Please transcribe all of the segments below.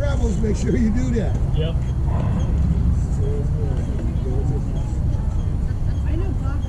travels, make sure you do that. Yep. I know Bob's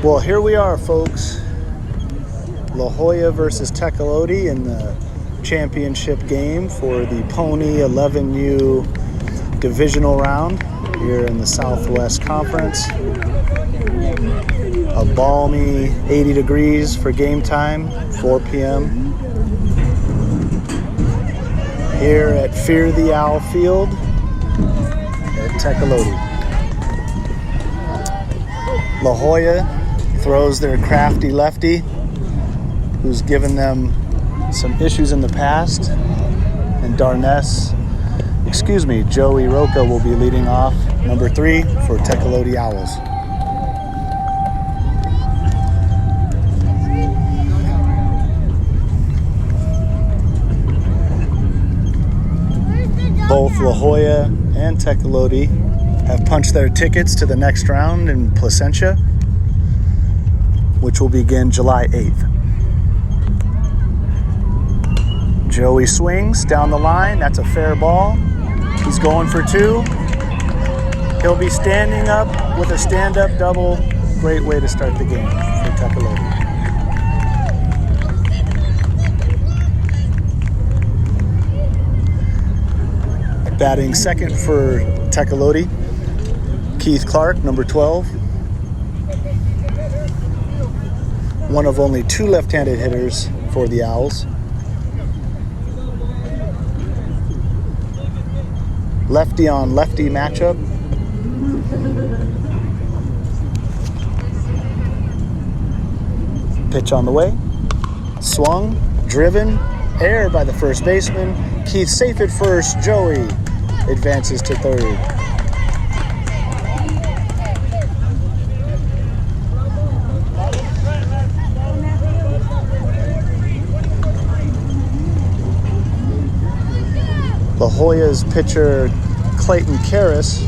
Well, here we are, folks. La Jolla versus Tecolote in the championship game for the Pony 11U divisional round here in the Southwest Conference. A balmy 80 degrees for game time, 4 p.m. here at Fear the Owl Field at Tecolote. La Jolla throws their crafty lefty, who's given them some issues in the past. And Joey Roca will be leading off, number 3 for Tecolote Owls. Both La Jolla and Tecolote have punched their tickets to the next round in Placentia, which will begin July 8th. Joey swings down the line. That's a fair ball. He's going for 2. He'll be standing up with a stand-up double. Great way to start the game for Tecolote. Batting second for Tecolote, Keith Clark, number 12. One of only 2 left-handed hitters for the Owls. Lefty on lefty matchup. Pitch on the way. Swung, driven, air by the first baseman. Keith safe at first. Joey advances to third. La Jolla's pitcher Clayton Karras,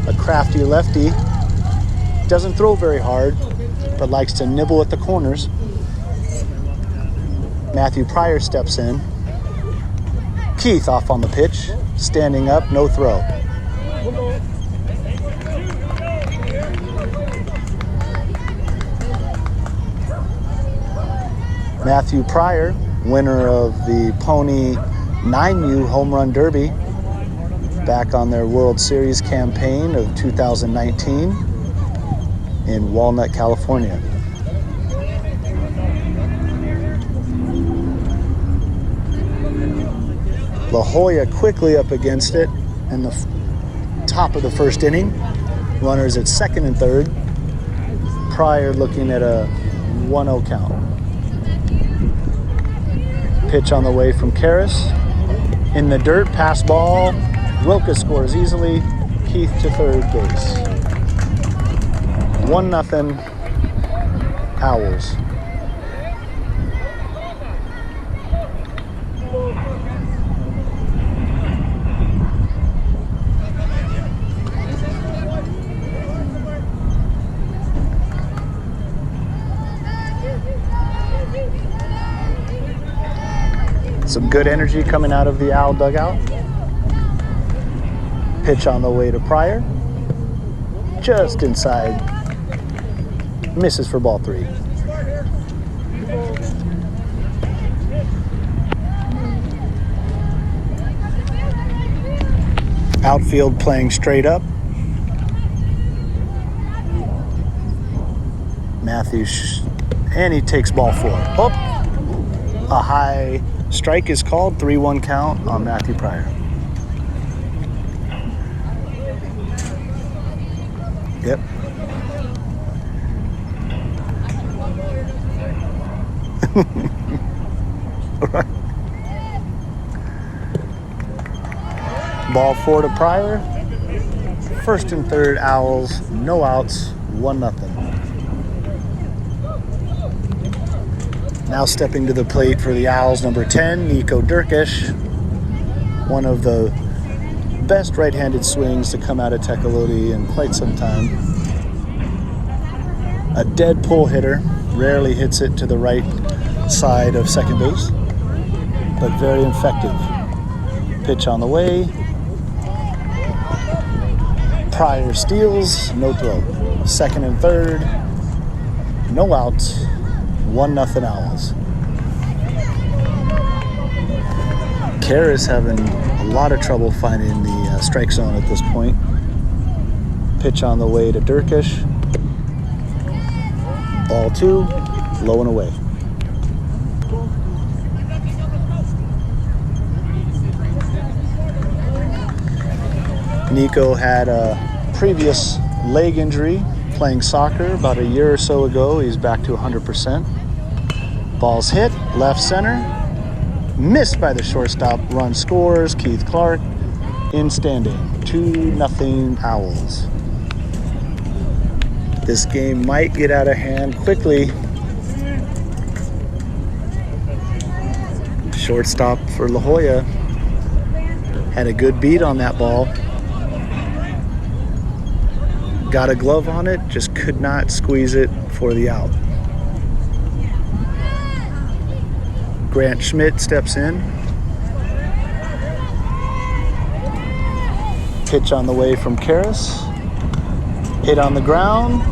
a crafty lefty, doesn't throw very hard, but likes to nibble at the corners. Matthew Pryor steps in. Keith off on the pitch, standing up, no throw. Matthew Pryor, winner of the Pony 9U Home Run Derby, back on their World Series campaign of 2019 in Walnut, California. La Jolla quickly up against it in the top of the first inning. Runners at second and third. Pryor looking at a 1-0 count. Pitch on the way from Karras. In the dirt, pass ball. Roca scores easily. Keith to third base. 1-0 Owls. Some good energy coming out of the Owl dugout. Pitch on the way to Pryor. Just inside. Misses for ball 3. Outfield playing straight up. Matthew, and he takes ball 4. Oh, a high strike is called. 3-1 count on Matthew Pryor. Yep. Right. Ball 4 to Pryor. First and third Owls, no outs, 1-0. Now stepping to the plate for the Owls, number 10, Nico D, one of the best right-handed swings to come out of Tecolote in quite some time. A dead pull hitter, rarely hits it to the right side of second base, but very effective. Pitch on the way. Pryor steals, no throw. Second and third, no outs, 1-0 Owls. Karras having a lot of trouble finding the strike zone at this point. Pitch on the way to Durkish. Ball 2, low and away. Nico had a previous leg injury playing soccer about a year or so ago. He's back to 100%. Ball's hit, left center. Missed by the shortstop. Run scores. Keith Clark in standing. 2-0 Owls. This game might get out of hand quickly. Shortstop for La Jolla had a good beat on that ball. Got a glove on it, just could not squeeze it for the out. Grant Schmidt steps in. Pitch on the way from Karras. Hit on the ground.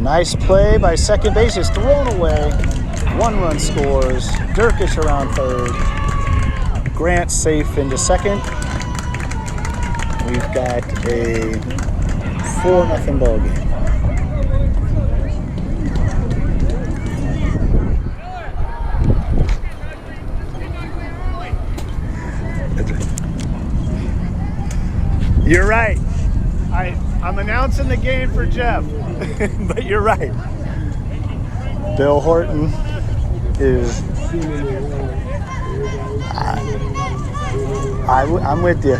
Nice play by second base. Is thrown away. 1 run scores. Durkish around third. Grant safe into second. We've got a 4-0 ball game. You're right. I'm announcing the game for Jeff, but you're right. Bill Horton is. I'm with you.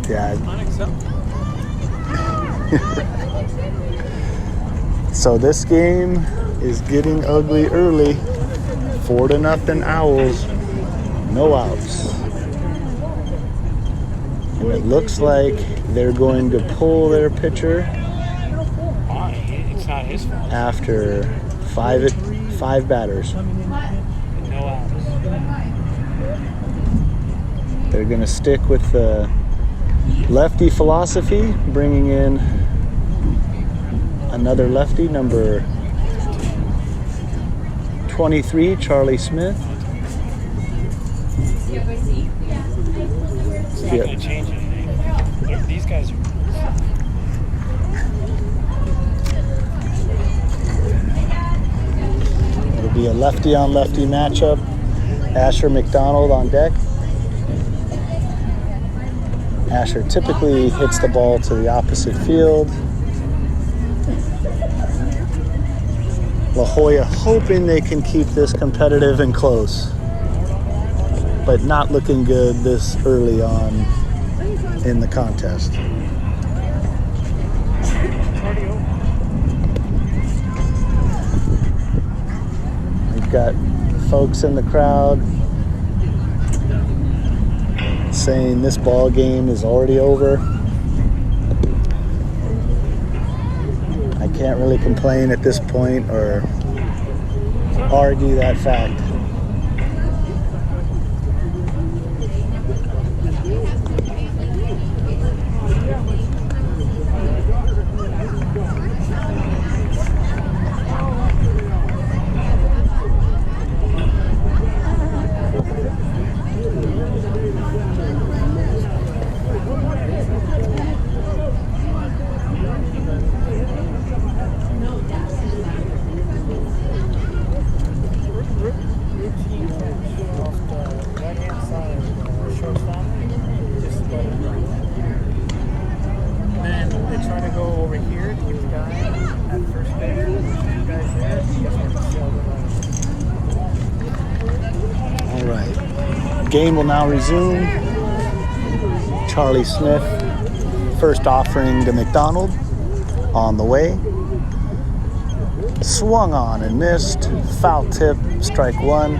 Yeah. So this game is getting ugly early. 4-0 Owls. No outs. And it looks like they're going to pull their pitcher. It's not his fault. After five batters. No outs. They're going to stick with the lefty philosophy, bringing in another lefty, number 23, Charlie Smith. It's not going to change anything. These guys are... It'll be a lefty-on-lefty matchup. Asher McDonald on deck. Asher typically hits the ball to the opposite field. La Jolla hoping they can keep this competitive and close, but not looking good this early on in the contest. We've got folks in the crowd saying this ball game is already over. I can't really complain at this point or argue that fact. Game will now resume. Charlie Smith, first offering to McDonald, on the way. Swung on and missed. Foul tip, strike one.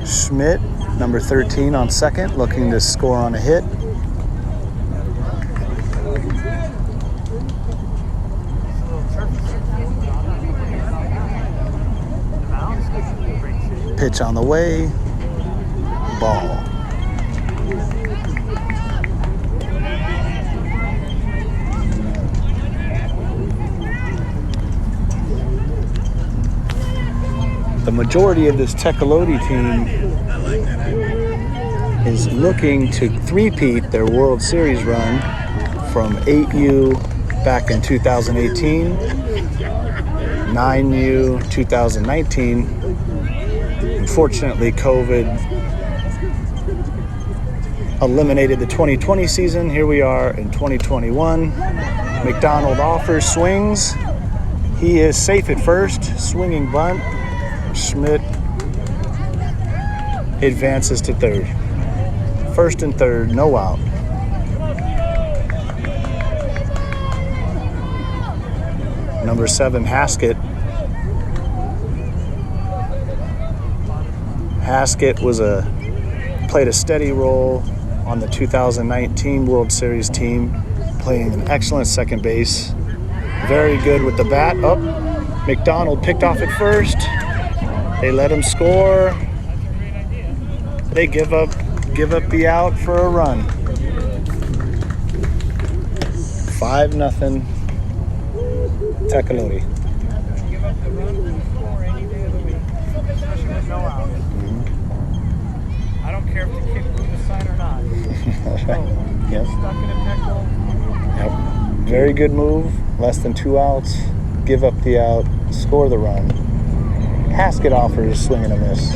Schmidt, number 13 on second, looking to score on a hit. Pitch on the way, ball. The majority of this Tecolote team is looking to three-peat their World Series run from 8U back in 2018, 9U 2019. Unfortunately, COVID eliminated the 2020 season. Here we are in 2021. McDonald offers, swings. He is safe at first. Swinging bunt. Schmidt advances to third. First and third, no out. Number 7, Haskett. Haskett played a steady role on the 2019 World Series team, playing an excellent second base. Very good with the bat. Oh, McDonald picked off at first. They let him score. They give up the out for a run. 5-0 Tecolote. Give up the run and score any day of the week, especially with no out. I don't care if the kick moves aside or not. Yep. Stuck in a pickle. Yep. Very good move. Less than 2 outs. Give up the out. Score the run. Haskett offers, swing and a miss.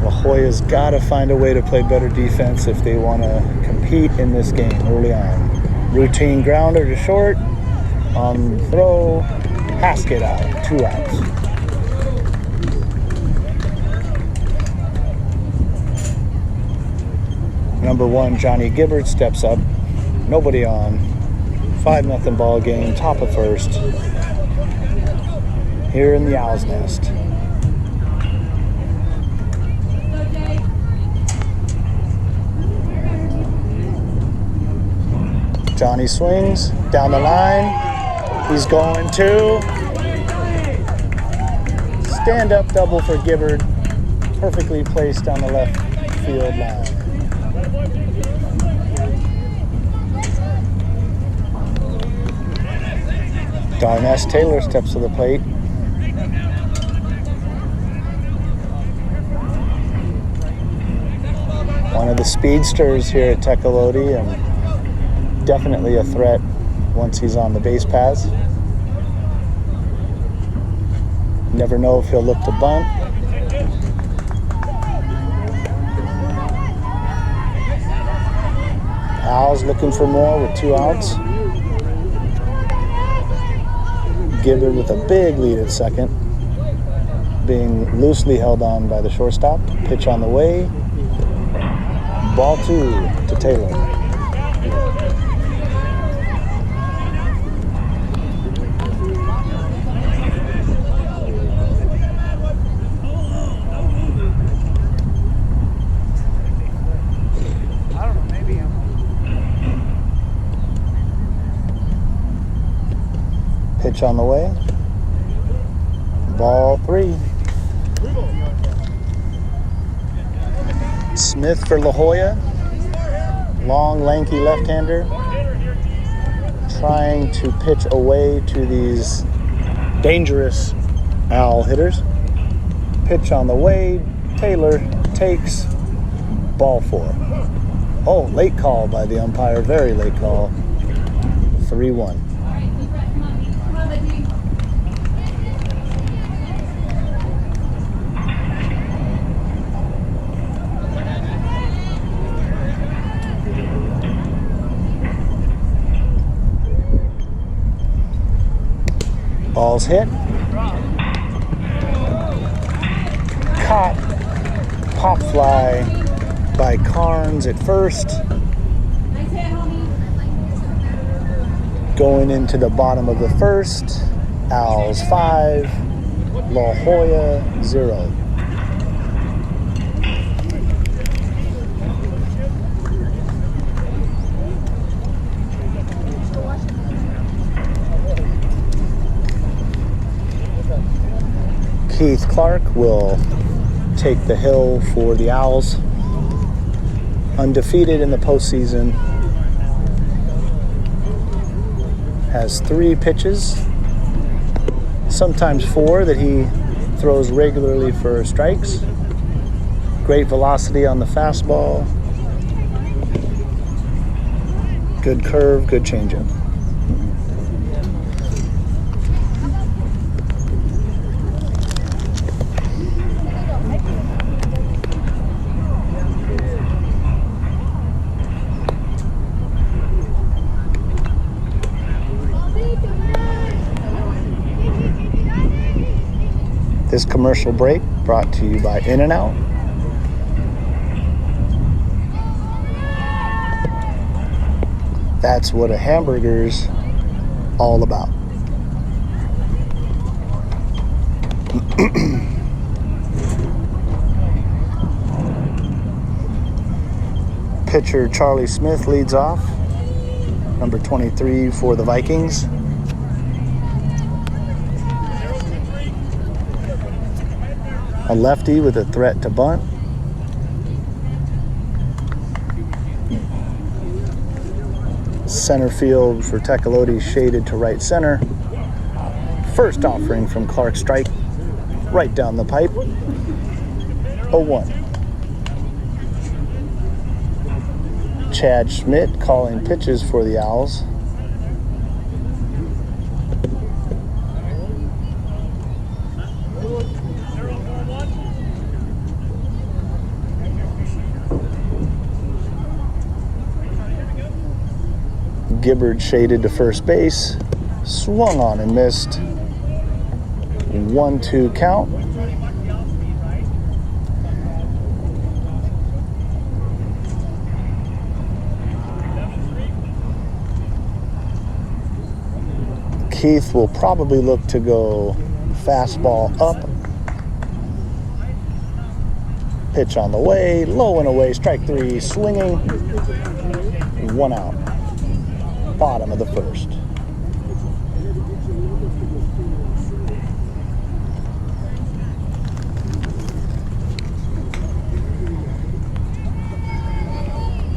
La Jolla's got to find a way to play better defense if they want to compete in this game early on. Routine grounder to short. On throw, Haskett out. 2 outs. Number 1, Johnny Gibbard steps up. Nobody on. 5-0 ball game. Top of first. Here in the Owl's Nest. Johnny swings down the line. He's going to stand-up double for Gibbard. Perfectly placed down the left field line. Darness Taylor steps to the plate. One of the speedsters here at Tecolote, and definitely a threat once he's on the base paths. Never know if he'll look to bunt. Owls looking for more with 2 outs. Gibbard with a big lead at second, being loosely held on by the shortstop. Pitch on the way. Ball 2 to Taylor. Pitch on the way. Ball 3. Smith for La Jolla. Long, lanky left-hander. Trying to pitch away to these dangerous Owl hitters. Pitch on the way. Taylor takes. Ball 4. Oh, late call by the umpire. Very late call. 3-1. Ball's hit. Caught. Pop fly by Carnes at first. Going into the bottom of the first. Owls 5. La Jolla 0. Keith Clark will take the hill for the Owls. Undefeated in the postseason. Has 3 pitches, sometimes 4 that he throws regularly for strikes. Great velocity on the fastball. Good curve, good changeup. This commercial break brought to you by In-N-Out. That's what a hamburger's all about. Pitcher Charlie Smith leads off. Number 23 for the Vikings. A lefty with a threat to bunt. Center field for Tecolote shaded to right center. First offering from Clark strike. Right down the pipe. 0-1. Chad Schmidt calling pitches for the Owls. Gibbard shaded to first base, swung on and missed. 1-2 count. Keith will probably look to go fastball up. Pitch on the way, low and away, strike 3, swinging. 1 out. Bottom of the first.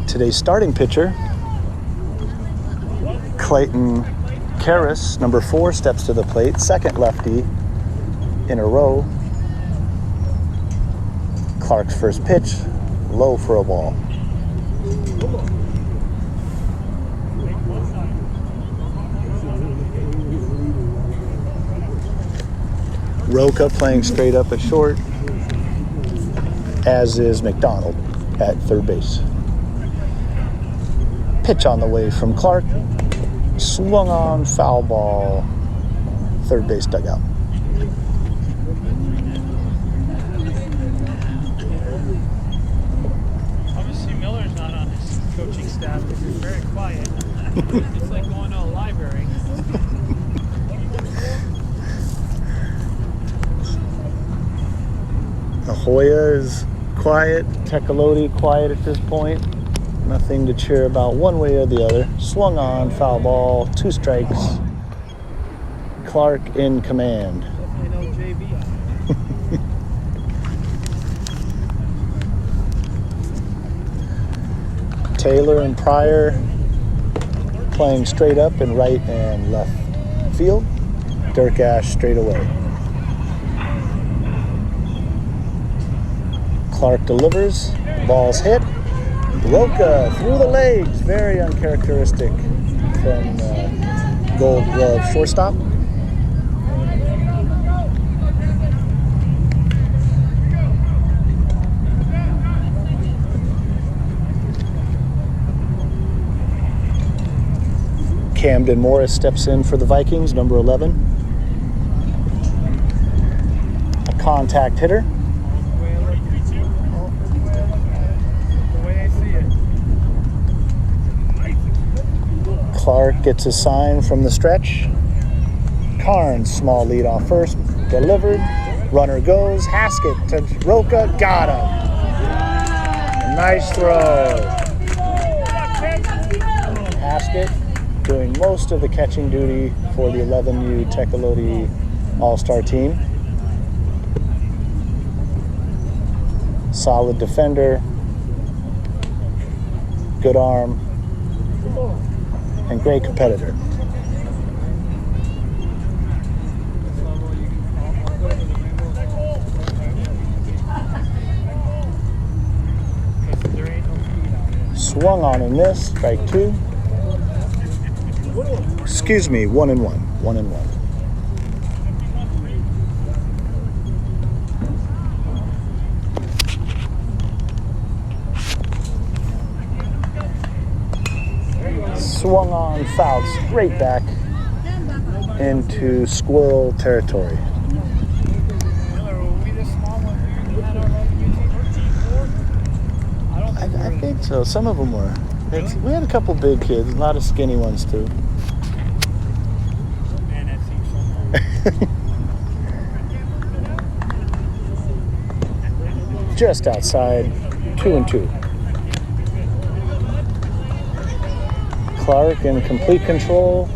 Today's starting pitcher, Clayton Karras, number 4, steps to the plate. Second lefty in a row. Clark's first pitch, low for a ball. Roca playing straight up at short, as is McDonald at third base. Pitch on the way from Clark. Swung on, foul ball, third base dugout. Obviously Miller's not on his coaching staff because he's very quiet. It's like going to a library. La Jolla is quiet. Tecolote quiet at this point. Nothing to cheer about one way or the other. Swung on, foul ball, 2 strikes. Clark in command. Definitely no JB. Taylor and Pryor playing straight up in right and left field. Dirk Ash straight away. Clark delivers. Ball's hit. Roca through the legs. Very uncharacteristic from Gold Glove shortstop. Camden Morris steps in for the Vikings, number 11. A contact hitter. The way I see it. Clark gets a sign from the stretch. Carnes, small lead off first, delivered. Runner goes. Haskett to Roca, got him. Nice throw. Haskett doing most of the catching duty for the 11U Tecolote All-Star team. Solid defender, good arm, and great competitor. Swung on and missed, strike two. Excuse me, 1-1. 1-1. Swung on, fouled straight back into squirrel territory. I think so. Some of them were. We had a couple big kids, a lot of skinny ones too. Man, that seems so Just outside, 2-2. Clark in complete control.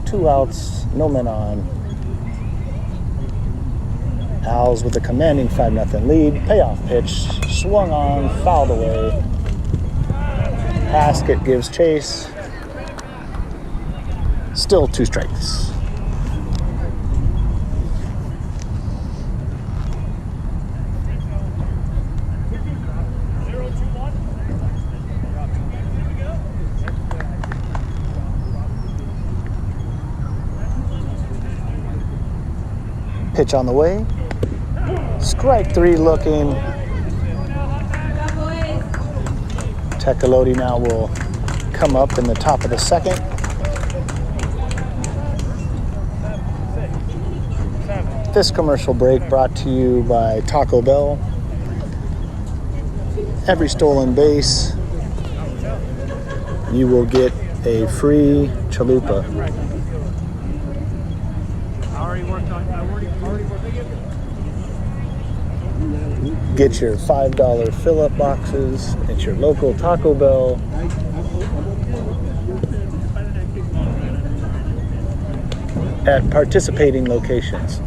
2 outs, no men on. Owls with a commanding 5-0 lead. Payoff pitch, swung on, fouled away. Haskett gives chase. Still 2 strikes. Pitch on the way. Strike 3 looking. Tecolote now will come up in the top of the second. This commercial break brought to you by Taco Bell. Every stolen base, you will get a free chalupa. Get your $5 fill-up boxes at your local Taco Bell. At participating locations.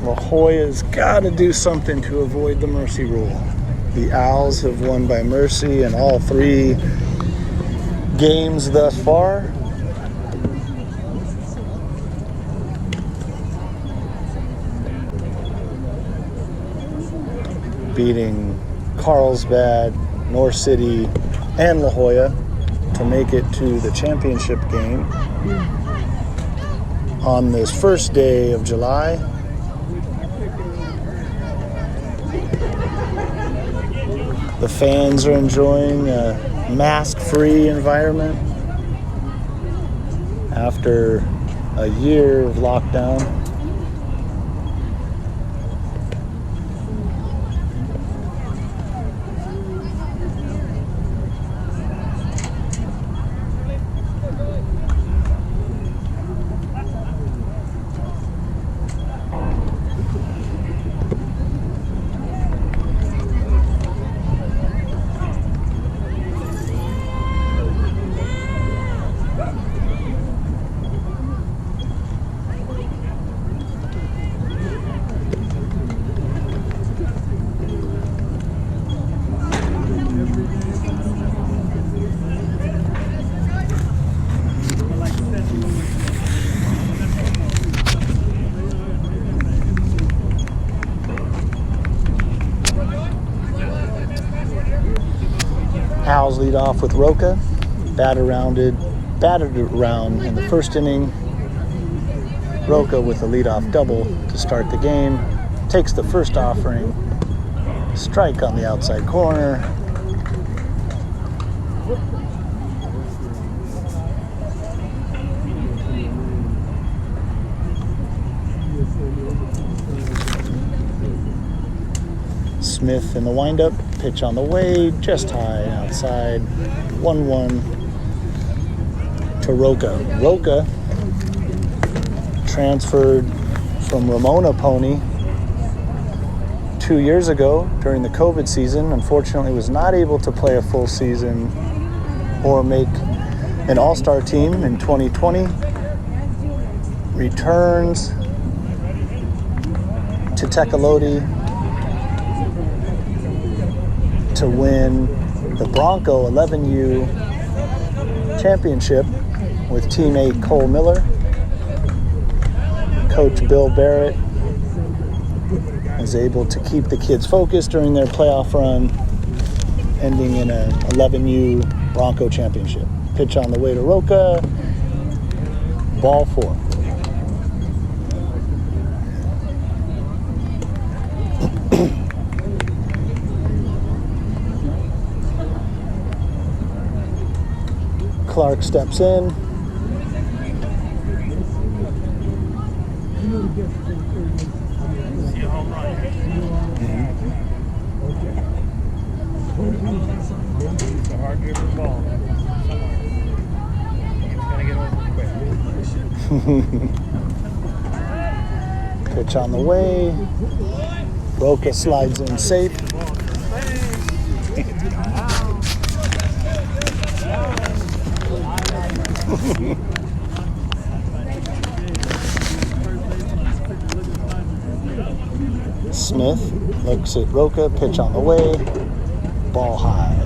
La Jolla's got to do something to avoid the mercy rule. The Owls have won by mercy in all 3 games thus far. Beating Carlsbad, North City, and La Jolla to make it to the championship game on this first day of July. The fans are enjoying a mask-free environment. after a year of lockdown. Owls lead off with Roca, batted around in the first inning. Roca with a leadoff double to start the game, takes the first offering, strike on the outside corner. Smith in the windup, pitch on the way, just high outside, 1-1 to Roca. Roca transferred from Ramona Pony 2 years ago during the COVID season. Unfortunately, was not able to play a full season or make an all-star team in 2020. Returns to Tecolote to win the Bronco 11U championship with teammate Cole Miller. Coach Bill Barrett was able to keep the kids focused during their playoff run, ending in an 11U Bronco championship. Pitch on the way to Roca, ball 4. Clark steps in. See a home run here. It's a hard driven ball somewhere. It's gonna get over quick. Pitch on the way. Roca slides in safe. Smith looks at Roca, pitch on the way, ball high.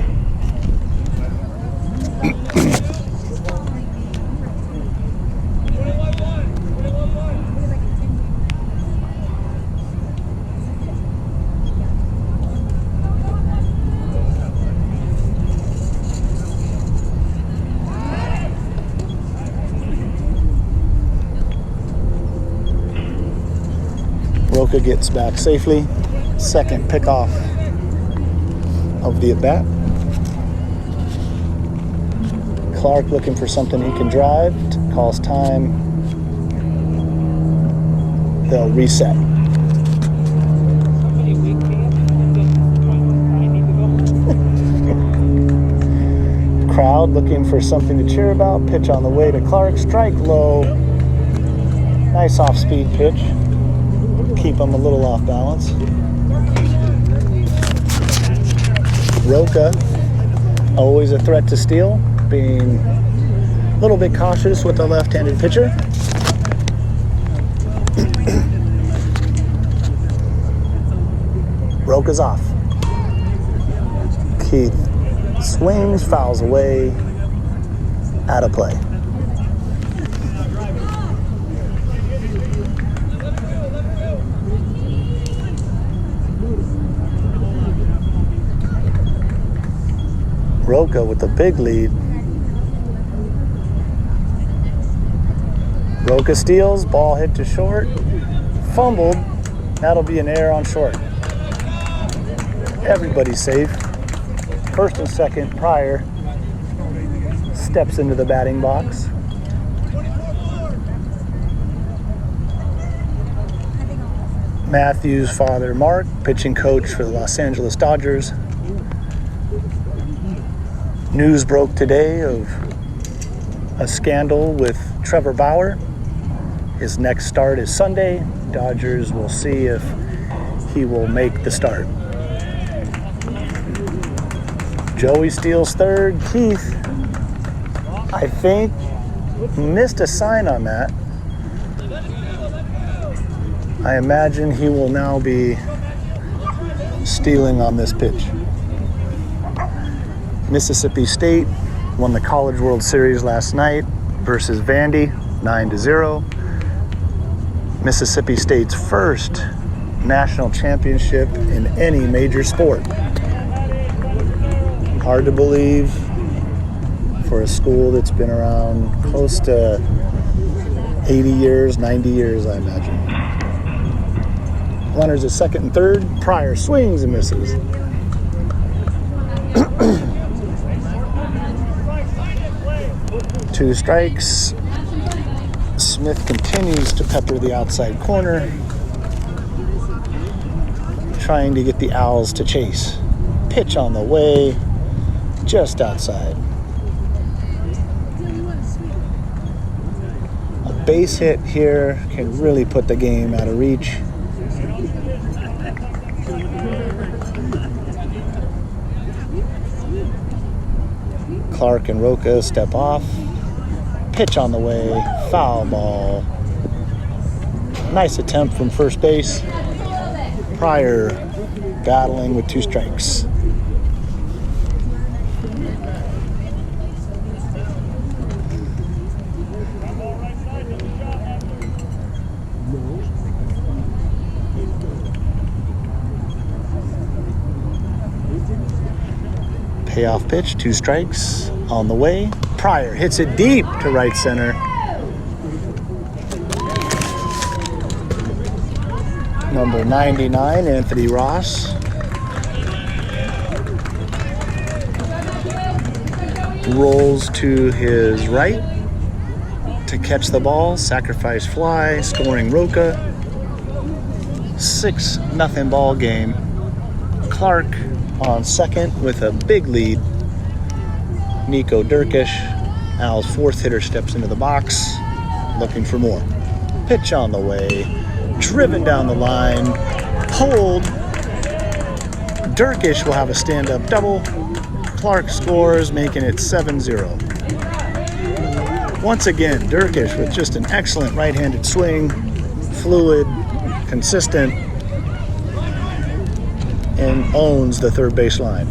Roca gets back safely. Second pickoff of the at-bat. Clark looking for something he can drive. Calls time. They'll reset. Crowd looking for something to cheer about. Pitch on the way to Clark. Strike low. Nice off-speed pitch. Keep him a little off balance. Roca, always a threat to steal, being a little bit cautious with the left-handed pitcher. Roca's off. Keith swings, fouls away, out of play. Roca with the big lead. Roca steals, ball hit to short, fumbled. That'll be an error on short. Everybody's safe. First and second, Pryor steps into the batting box. Matthew's father, Mark, pitching coach for the Los Angeles Dodgers. News broke today of a scandal with Trevor Bauer. His next start is Sunday. Dodgers will see if he will make the start. Joey steals third. Keith, I think, missed a sign on that. I imagine he will now be stealing on this pitch. Mississippi State won the College World Series last night versus Vandy, 9-0. Mississippi State's first national championship in any major sport. Hard to believe for a school that's been around close to 80 years, 90 years, I imagine. Runners at second and third. Pryor swings and misses. Two strikes. Smith continues to pepper the outside corner, trying to get the Owls to chase. Pitch on the way, just outside. A base hit here can really put the game out of reach. Clark and Roca step off. Pitch on the way, foul ball. Nice attempt from first base. Pryor battling with two strikes. Payoff pitch, two strikes on the way. Pryor hits it deep to right center. Number 99, Anthony Ross. Rolls to his right to catch the ball. Sacrifice fly, scoring Roca. 6-0 ball game. Clark on second with a big lead. Nico Durkish, Al's fourth hitter, steps into the box, looking for more. Pitch on the way, driven down the line, pulled. Durkish will have a stand-up double. Clark scores, making it 7-0. Once again, Durkish with just an excellent right-handed swing, fluid, consistent, and owns the third base line.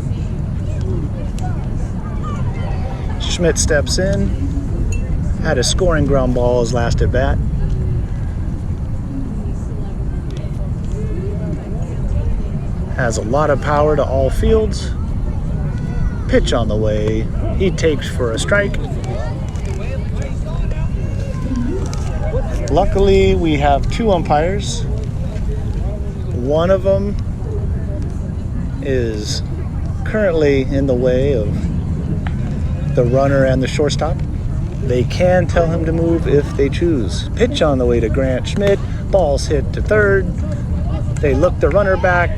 Schmidt steps in, had a scoring ground ball his last at bat. Has a lot of power to all fields. Pitch on the way, he takes for a strike. Luckily, we have two umpires. One of them is currently in the way of the runner and the shortstop. They can tell him to move if they choose. Pitch on the way to Grant Schmidt. Ball's hit to third. They look the runner back,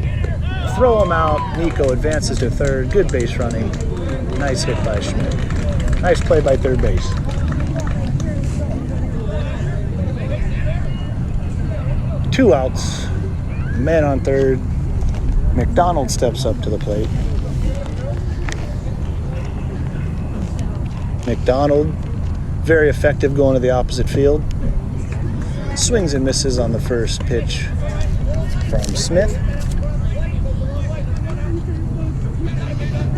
throw him out. Nico advances to third. Good base running. Nice hit by Schmidt. Nice play by third base. Two outs. Man on third. McDonald steps up to the plate. McDonald, very effective going to the opposite field. Swings and misses on the first pitch from Smith.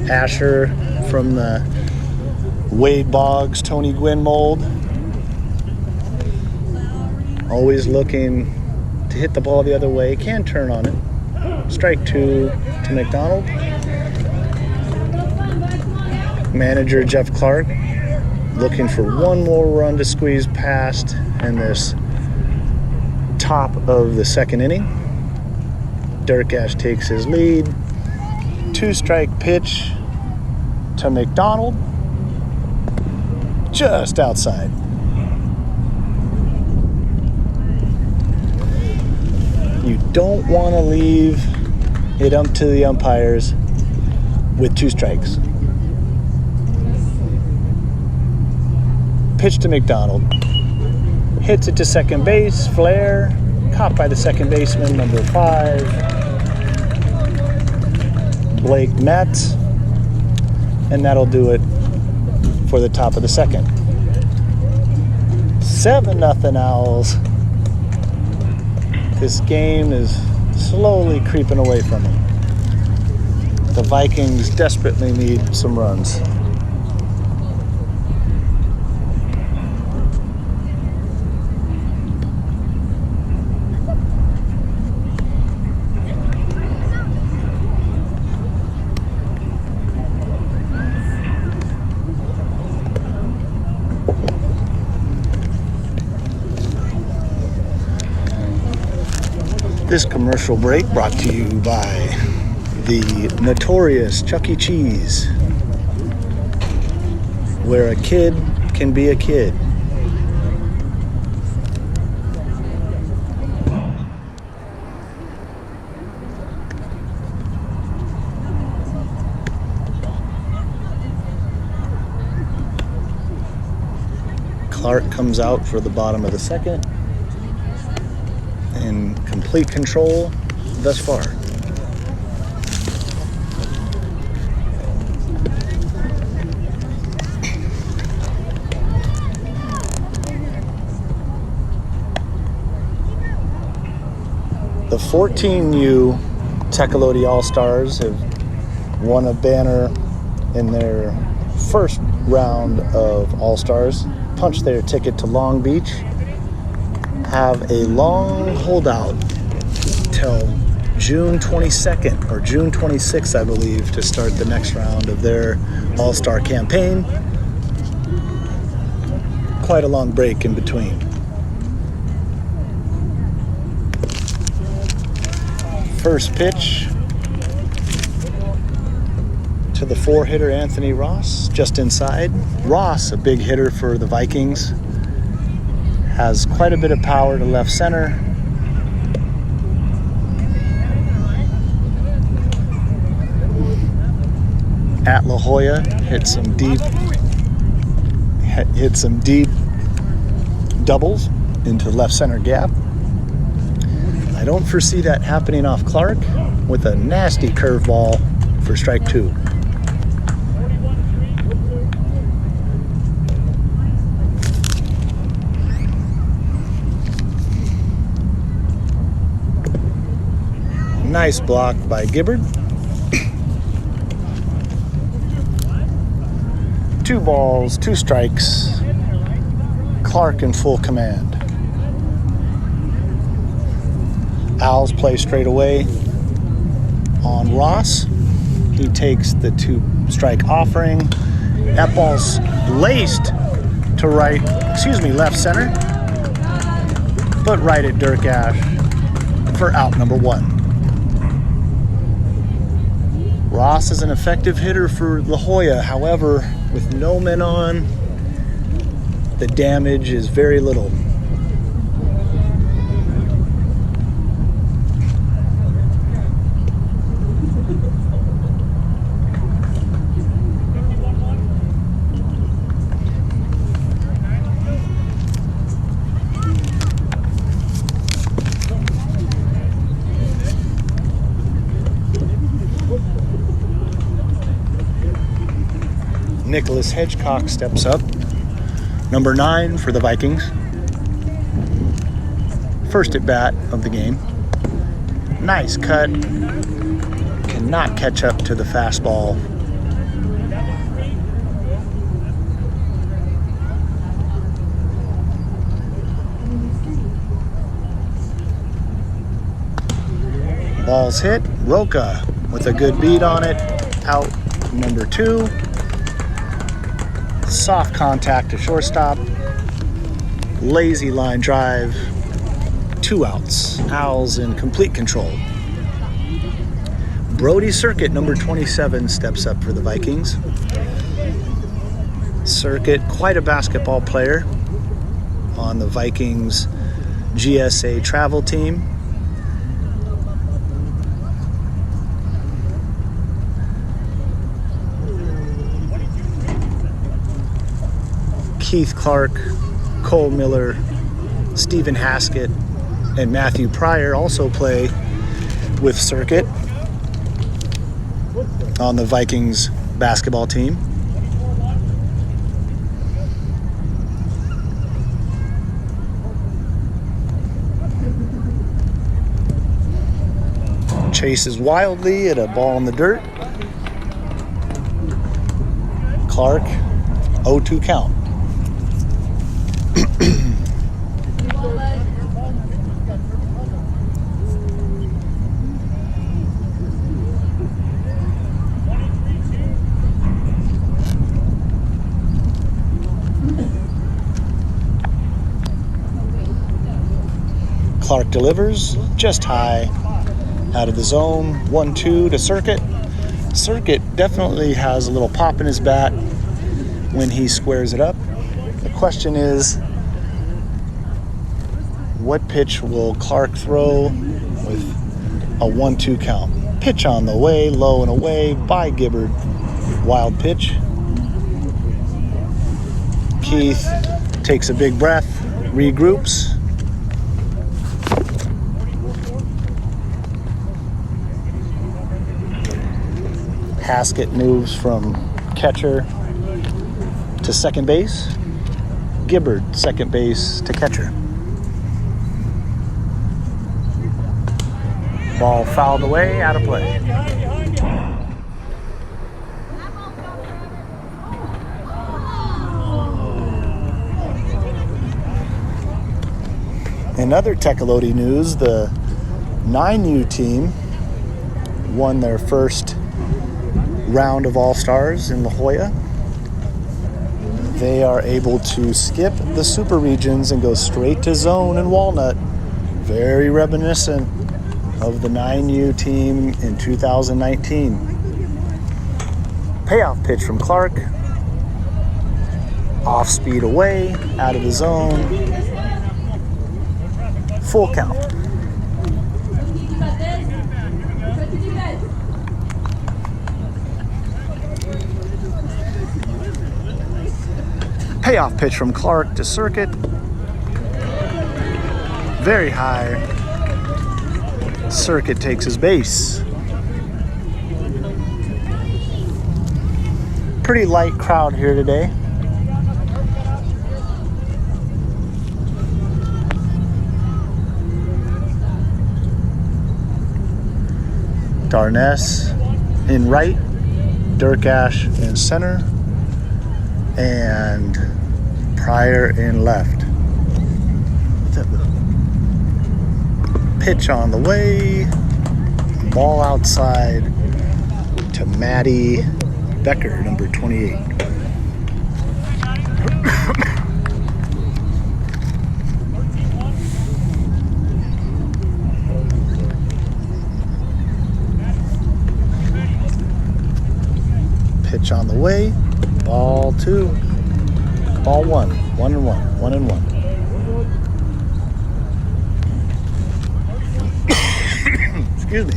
Asher from the Wade Boggs, Tony Gwynn mold. Always looking to hit the ball the other way. Can turn on it. Strike two to McDonald. Manager Jeff Clark looking for one more run to squeeze past in this top of the second inning. Durkash takes his lead. Two-strike pitch to McDonald. Just outside. You don't want to leave it up to the umpires with 2 strikes. Pitch to McDonald. Hits it to second base. Flare. Caught by the second baseman, number 5. Blake Metz. And that'll do it for the top of the second. 7-0 Owls. This game is slowly creeping away from them. The Vikings desperately need some runs. This commercial break brought to you by the notorious Chuck E. Cheese, where a kid can be a kid. Clark comes out for the bottom of the second. In complete control thus far. The 14U Tecolote All Stars have won a banner in their first round of All Stars, punched their ticket to Long Beach, have a long holdout till June 22nd or June 26th, I believe, to start the next round of their All-Star campaign. Quite a long break in between. First pitch to the 4-hitter Anthony Ross, just inside. Ross, a big hitter for the Vikings, has quite a bit of power to left center. At La Jolla, hit some deep doubles into left center gap. I don't foresee that happening off Clark, with a nasty curveball for strike 2. Nice block by Gibbard. 2 balls, 2 strikes. Clark in full command. Owls play straight away on Ross. He takes the 2-strike offering. That ball's laced to left center, but right at Dirk Ash for out number 1. Ross is an effective hitter for La Jolla. However, with no men on, the damage is very little. Nicholas Hedgecock steps up. Number 9 for the Vikings. First at bat of the game. Nice cut. Cannot catch up to the fastball. Ball's hit. Roca with a good beat on it. Out number 2. Soft contact to shortstop. Lazy line drive. 2 outs. Owls in complete control. Brody Circuit, number 27, steps up for the Vikings. Circuit, quite a basketball player on the Vikings GSA travel team. Keith Clark, Cole Miller, Stephen Haskett, and Matthew Pryor also play with Circuit on the Vikings basketball team. Chases wildly at a ball in the dirt. Clark, 0-2 count. Clark delivers just high, out of the zone. 1-2 to Circuit. Circuit definitely has a little pop in his bat when he squares it up. The question is, what pitch will Clark throw with a 1-2 count? Pitch on the way, low and away by Gibbard. Wild pitch. Keith takes a big breath, regroups. Haskett moves from catcher to second base. Gibbard, second base to catcher. Ball fouled away, out of play. In other Tecolote news, the 9U team won their first round of All Stars in La Jolla. They are able to skip the super regions and go straight to zone in Walnut. Very reminiscent of the 9U team in 2019. Payoff pitch from Clark. Off speed away, out of the zone. Full count. Payoff pitch from Clark to Circuit. Very high. Circuit takes his base. Pretty light crowd here today. Darness in right, Durkash in center, and Pryor in left. Pitch on the way, ball outside to Maddie Becker, number 28. Pitch on the way, ball 2, ball 1, 1-1, 1-1. Excuse me.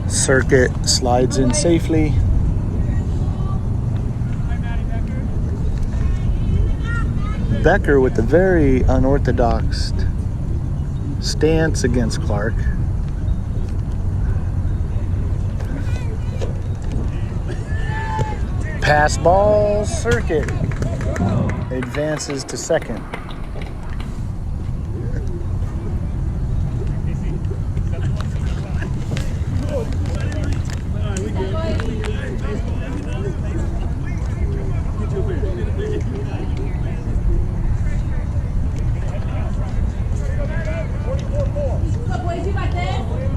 Circuit slides in safely. Becker with a very unorthodox stance against Clark. Pass ball, Circuit advances to second.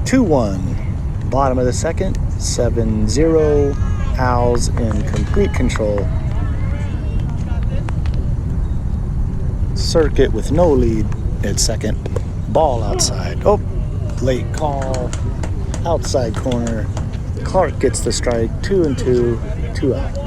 Two-one, bottom of the second, 7-0. Owls in complete control. Circuit with no lead at second. Ball outside. Oh, late call. Outside corner. Clark gets the strike. 2-2. 2 out.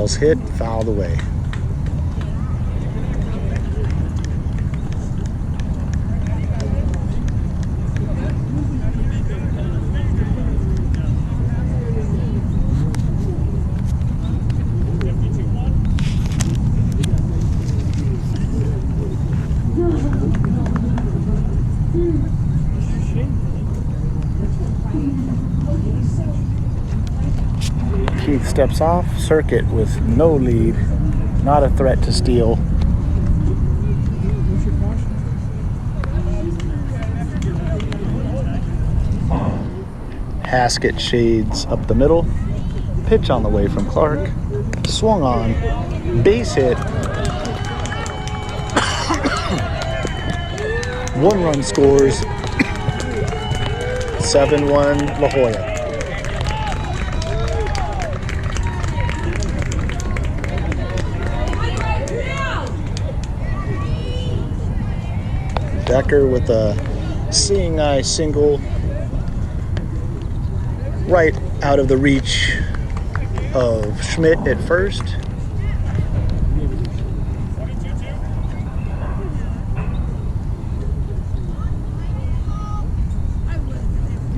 ball's hit, fouled away. Keith steps off, circuit with no lead, not a threat to steal. Haskett shades up the middle, pitch on the way from Clark, swung on, base hit, 1 run scores, 7-1 La Jolla. Becker with a seeing eye single right out of the reach of Schmidt at first.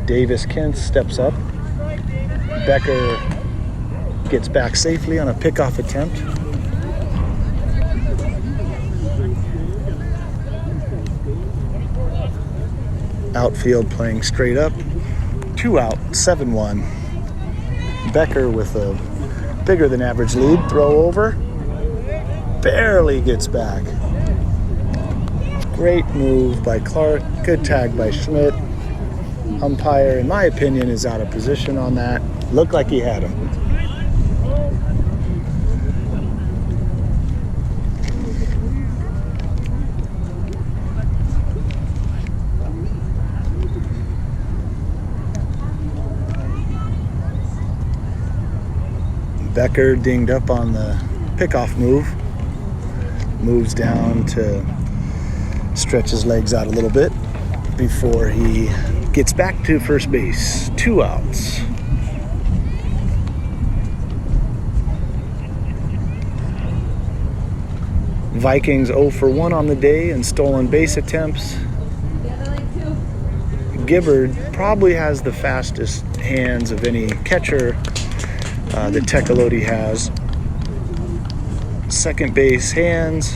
Davis Kent steps up. Becker gets back safely on a pickoff attempt. Outfield playing straight up. 2 out, 7-1. Becker with a bigger than average lead. Throw over. Barely gets back. Great move by Clark. Good tag by Schmidt. Umpire, in my opinion, is out of position on that. Looked like he had him. Becker dinged up on the pickoff move. Moves down to stretch his legs out a little bit before he gets back to first base. 2 outs. Vikings 0 for 1 on the day in stolen base attempts. Gibbard probably has the fastest hands of any catcher that Tecolote has. Second base hands,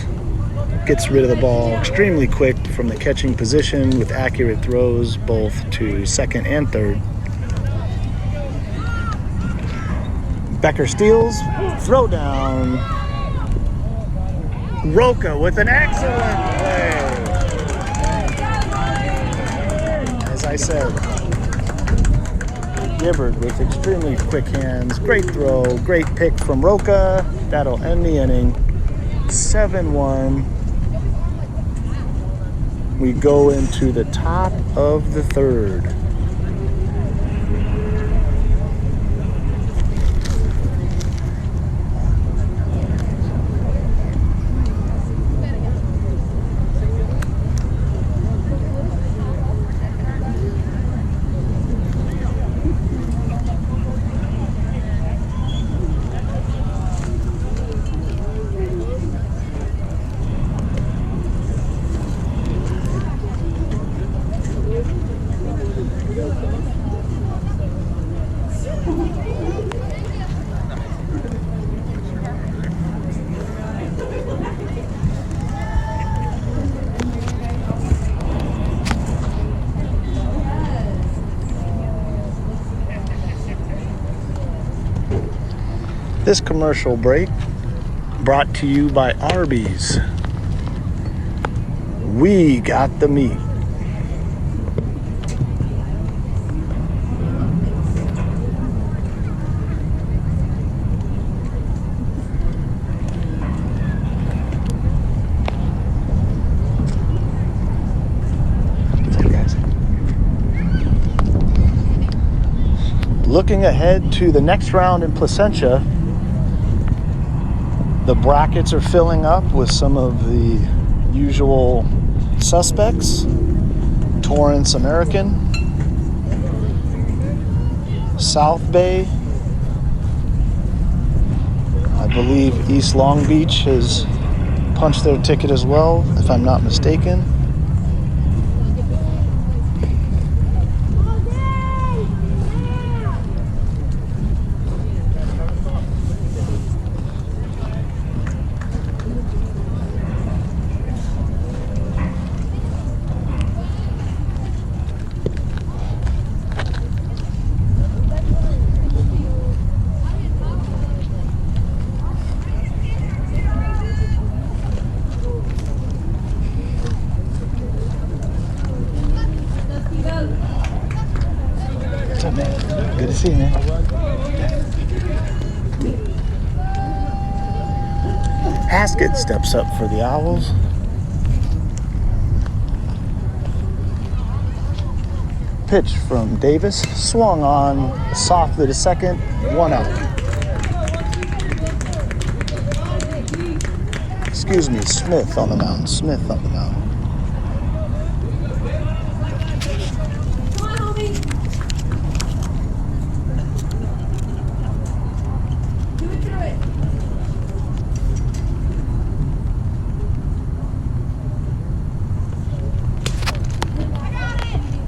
gets rid of the ball extremely quick from the catching position with accurate throws both to second and third. Becker steals, throw down. Roca with an excellent play. As I said, Gibbard with extremely quick hands. Great throw, great pick from Roca. That'll end the inning. 7-1. We go into the top of the third. This commercial break brought to you by Arby's. We got the meat. Looking ahead to the next round in Placentia, the brackets are filling up with some of the usual suspects. Torrance American, South Bay, I believe East Long Beach has punched their ticket as well, if I'm not mistaken. What's up, man? Good to see you, man. Haskett steps up for the Owls. Pitch from Davis, swung on softly to second, 1 out. Excuse me, Smith on the mound. Smith on the mound.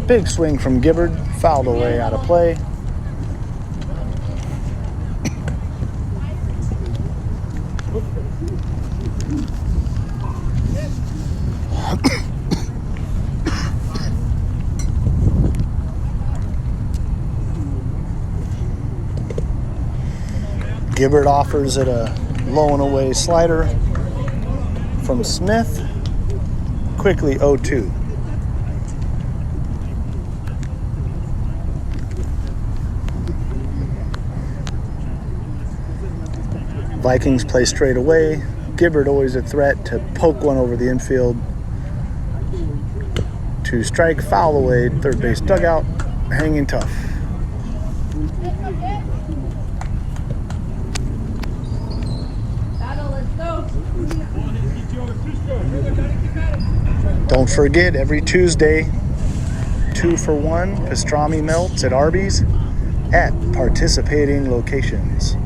Big swing from Gibbard, fouled away out of play. Gibbard offers it a low and away slider from Smith. Quickly 0-2. Vikings play straight away. Gibbard always a threat to poke one over the infield. 2 strike, foul away, third base dugout, hanging tough. Don't forget, every Tuesday, 2 for $1 pastrami melts at Arby's at participating locations.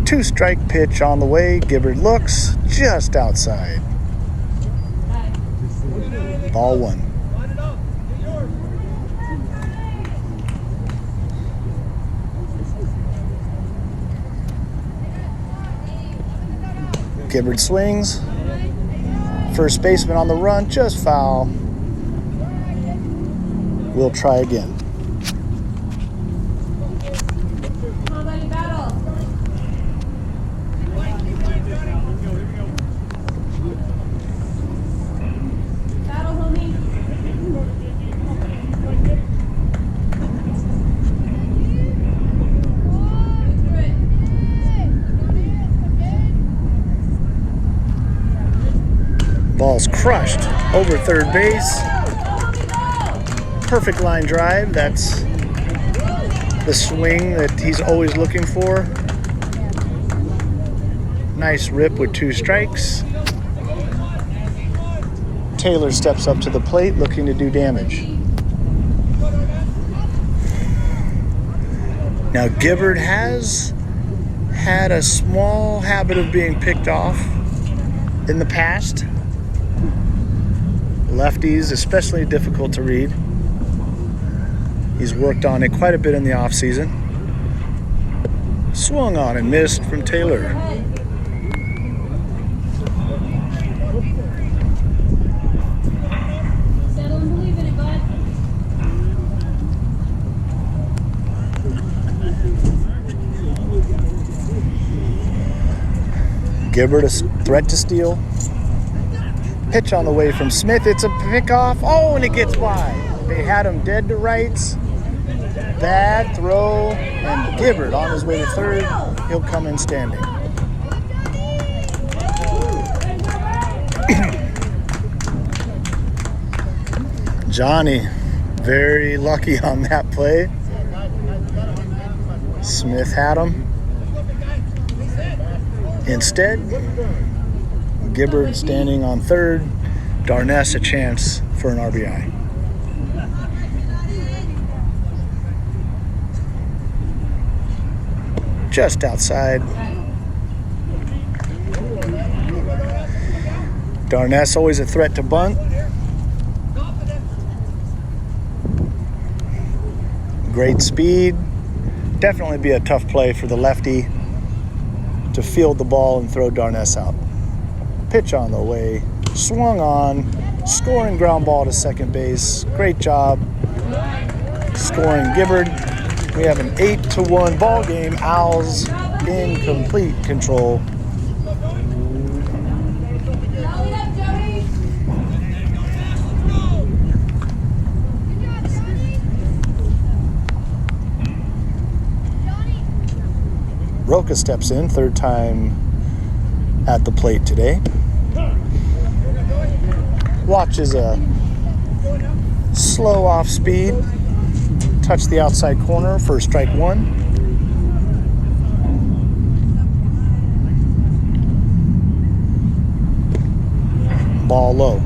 2 strike pitch on the way. Gibbard looks just outside. Ball 1. Gibbard swings. First baseman on the run, just foul. We'll try again. Ball's crushed over third base. Perfect line drive. That's the swing that he's always looking for. Nice rip with 2 strikes. Taylor steps up to the plate looking to do damage. Now Gibbard has had a small habit of being picked off in the past. Lefties, especially difficult to read. He's worked on it quite a bit in the offseason. Swung on and missed from Taylor. Gibbard a threat to steal. Pitch on the way from Smith. It's a pickoff. Oh, and it gets wide. They had him dead to rights. Bad throw. And Gibbard on his way to third. He'll come in standing. Johnny, very lucky on that play. Smith had him. Instead, Gibbard standing on third. Darness a chance for an RBI. just outside. Darness always a threat to bunt. Great speed. Definitely be a tough play for the lefty to field the ball and throw Darness out. Pitch on the way. Swung on. Scoring ground ball to second base. Great job. Scoring Gibbard. We have an 8-1 ball game. Owls in complete control. Roca steps in, third time at the plate today. Watches a slow off speed. Touch the outside corner for strike one. Ball low.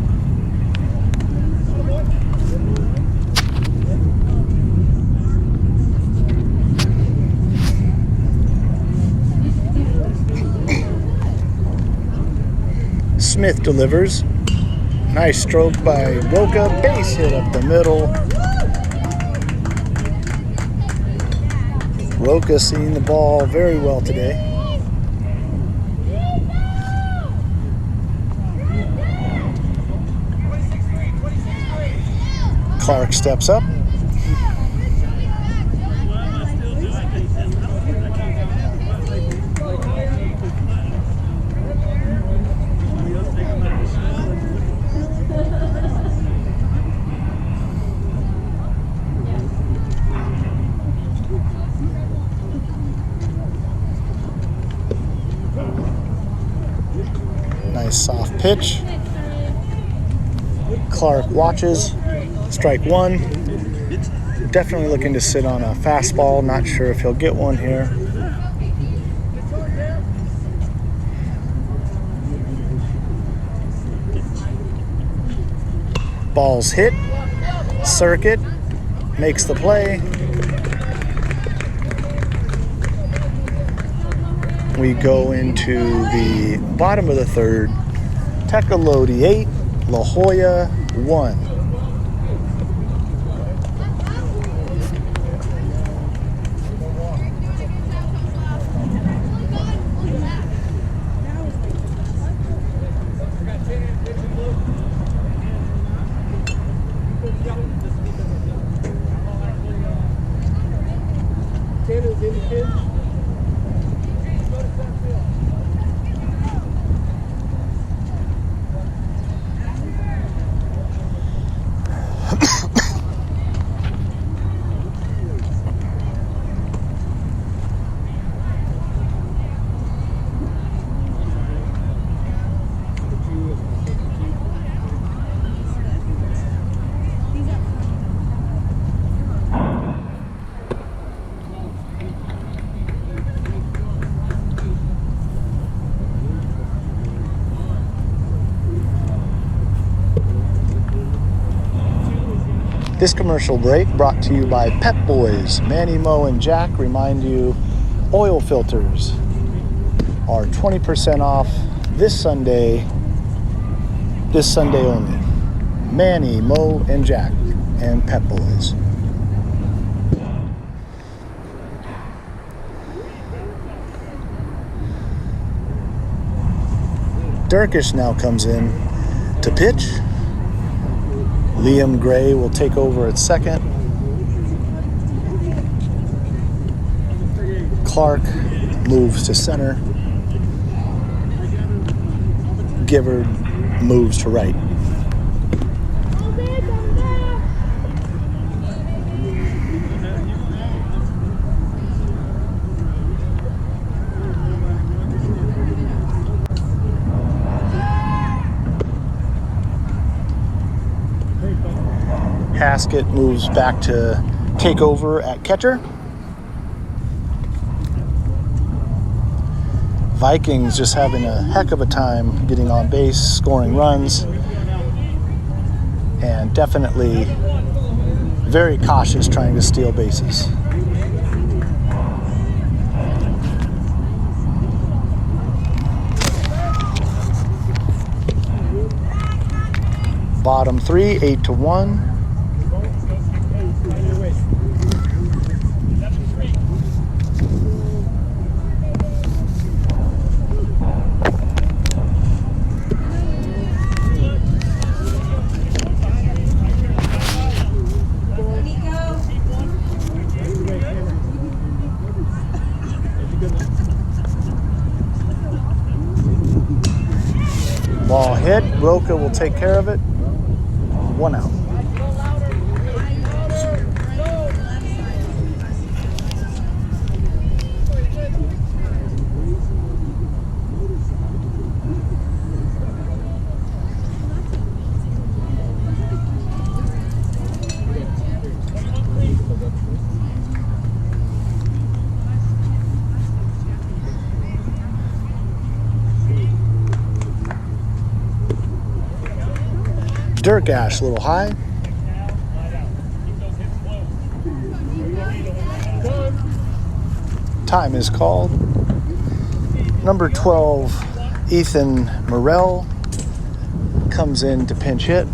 Smith delivers. Nice stroke by Roca. Base hit up the middle. Roca seeing the ball very well today. Clark steps up. Nice soft pitch. Clark watches. Strike one. Definitely looking to sit on a fastball. Not sure if he'll get one here. Ball's hit. Circuit. Makes the play. We go into the bottom of the third. Tecolote 8, La Jolla 1. This commercial break brought to you by Pep Boys. Manny, Mo, and Jack remind you oil filters are 20% off this Sunday only. Manny, Mo, and Jack, and Pep Boys. Durkish now comes in to pitch. Liam Gray will take over at second. Clark moves to center. Gibbard moves to right. Haskett moves back to take over at catcher. Vikings just having a heck of a time getting on base, scoring runs, and definitely very cautious trying to steal bases. bottom 3, 8-1. Ball hit. Roca will take care of it. 1 out. Dirk Ash, a little high. Time is called. Number 12, Ethan Morrell, comes in to pinch hit.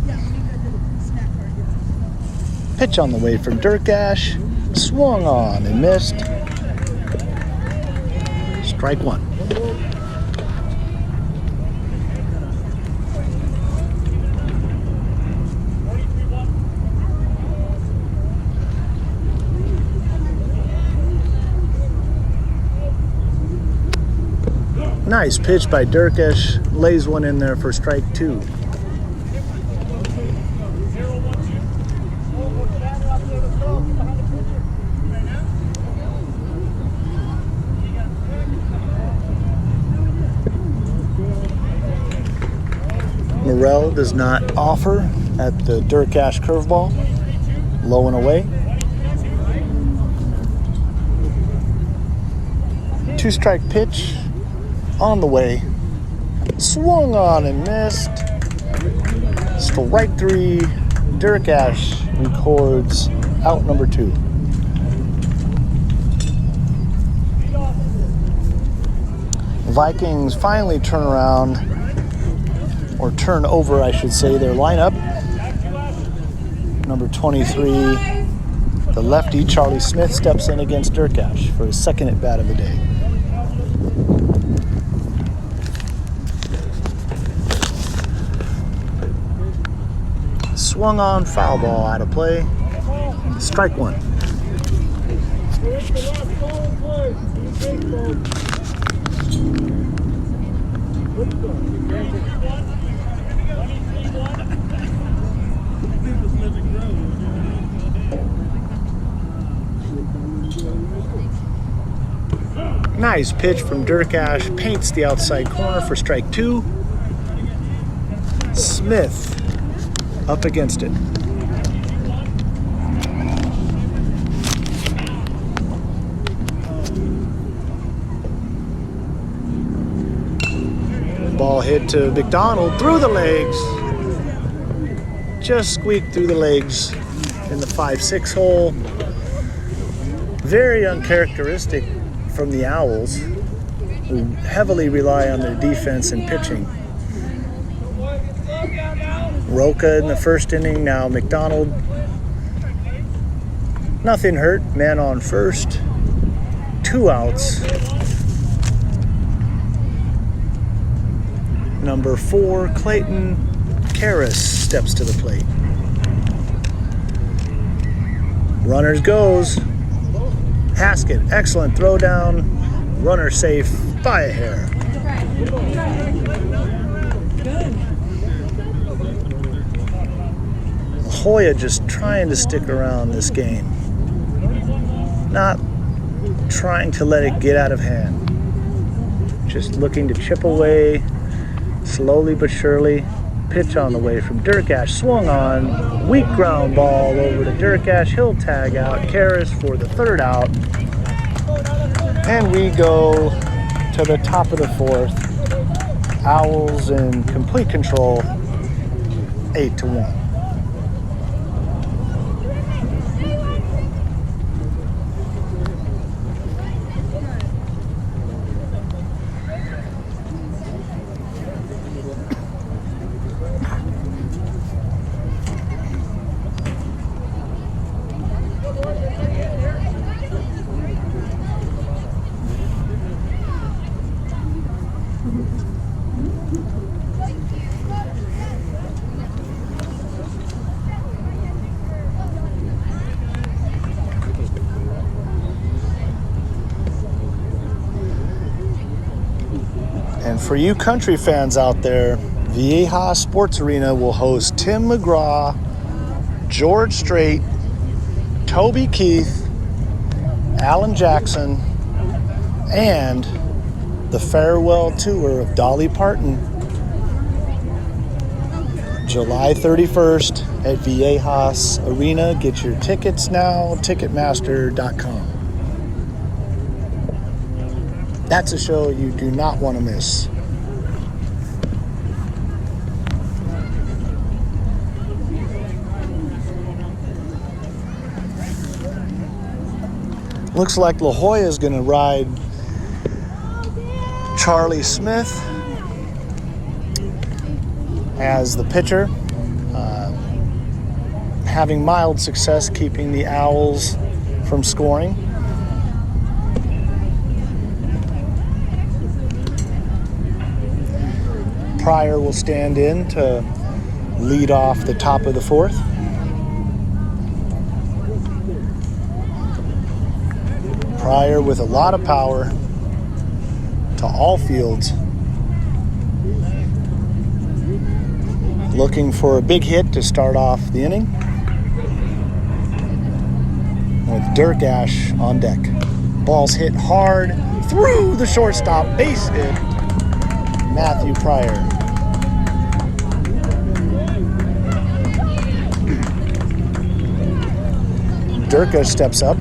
Pitch on the way from Dirk Ash. Swung on and missed. Strike 1. Nice pitch by Durkesh, lays one in there for strike 2. Morrell does not offer at the Durkesh curveball, low and away. 2-strike pitch. On the way, swung on and missed. Strike 3. Dirk Ash records out number 2. Vikings finally turn around, or turn over, I should say, their lineup. Number 23, the lefty Charlie Smith, steps in against Dirk Ash for his second at bat of the day. Swung on, foul ball out of play. Strike 1. Nice pitch from Dirk Ash, paints the outside corner for strike 2. Smith up against it. Ball hit to McDonald through the legs. Just squeaked through the legs in the 5-6 hole. Very uncharacteristic from the Owls, who heavily rely on their defense and pitching. Roca in the first inning, now McDonald. Nothing hurt, man on first. 2 outs. Number 4, Clayton Karras steps to the plate. Runners goes. Haskett, excellent throw down. Runner safe by a hair. Hoya just trying to stick around this game. Not trying to let it get out of hand. Just looking to chip away, slowly but surely. Pitch on the way from Dirk Ash, swung on. Weak ground ball over to Dirk Ash. He'll tag out Karras for the 3rd out. And we go to the top of the 4th. Owls in complete control, 8-1. For you country fans out there, Vieja Sports Arena will host Tim McGraw, George Strait, Toby Keith, Alan Jackson, and the farewell tour of Dolly Parton, July 31st at Viejas Arena. Get your tickets now, Ticketmaster.com. That's a show you do not want to miss. Looks like La Jolla is going to ride Charlie Smith as the pitcher, having mild success keeping the Owls from scoring. Pryor will stand in to lead off the top of the fourth. Pryor with a lot of power to all fields. Looking for a big hit to start off the inning. With Dirk Ash on deck. Ball's hit hard through the shortstop. Base hit. Matthew Pryor. Durka steps up.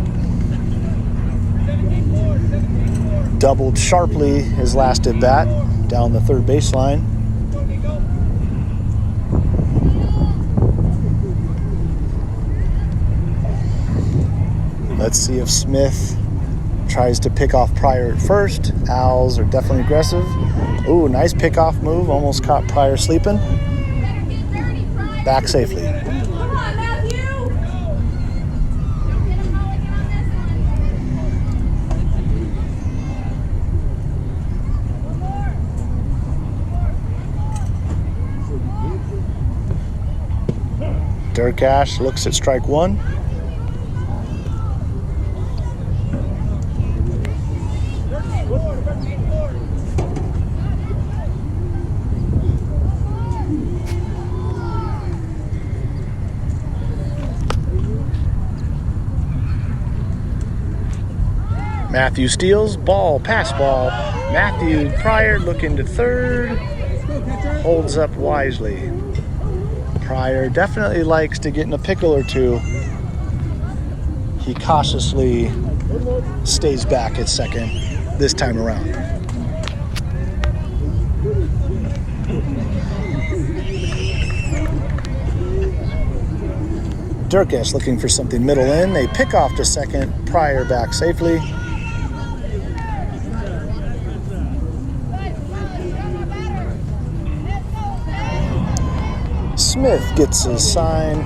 Doubled sharply his last at bat down the third baseline. Let's see if Smith tries to pick off Pryor at first. Owls are definitely aggressive. Ooh, nice pickoff move. Almost caught Pryor sleeping. Back safely. Dirk Ash looks at strike one. Matthew steals, ball, pass ball. Matthew Pryor looking to third, holds up wisely. Pryor definitely likes to get in a pickle or two. He cautiously stays back at second this time around. Durkas looking for something middle in. They pick off to second. Pryor back safely. Smith gets his sign,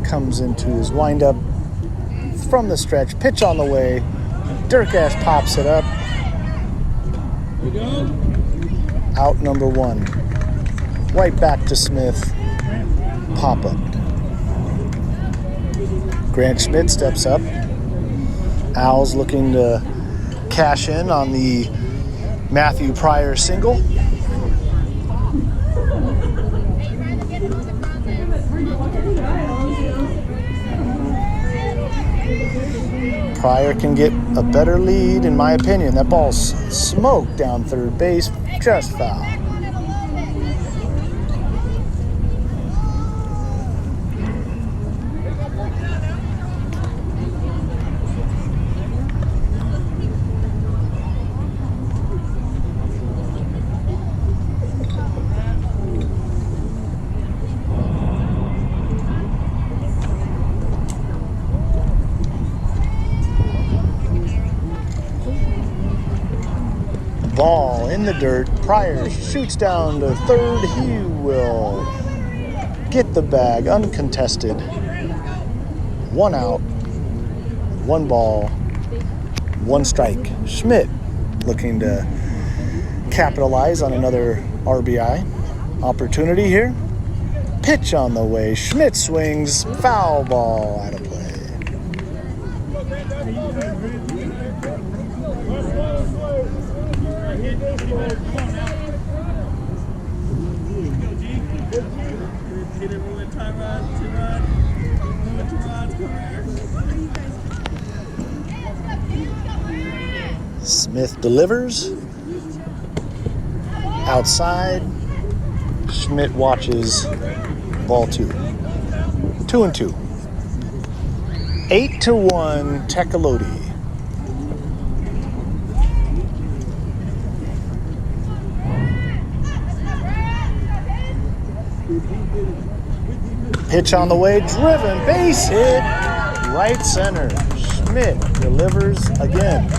comes into his windup from the stretch, pitch on the way. Durkash pops it up. Out number one. Right back to Smith. Pop up. Grant Schmidt steps up. Owls looking to cash in on the Matthew Pryor single. Pryor can get a better lead, in my opinion. That ball's smoked down third base, just foul. Ball in the dirt. Pryor shoots down to third. He will get the bag uncontested. One out, one ball, one strike. Schmidt looking to capitalize on another RBI opportunity here. Pitch on the way. Schmidt swings. Foul ball out of play. Smith delivers. Outside. Schmidt watches ball 2. 2-2. 8-1 Tecolote. Pitch on the way, driven, base hit, right center. Schmidt delivers again.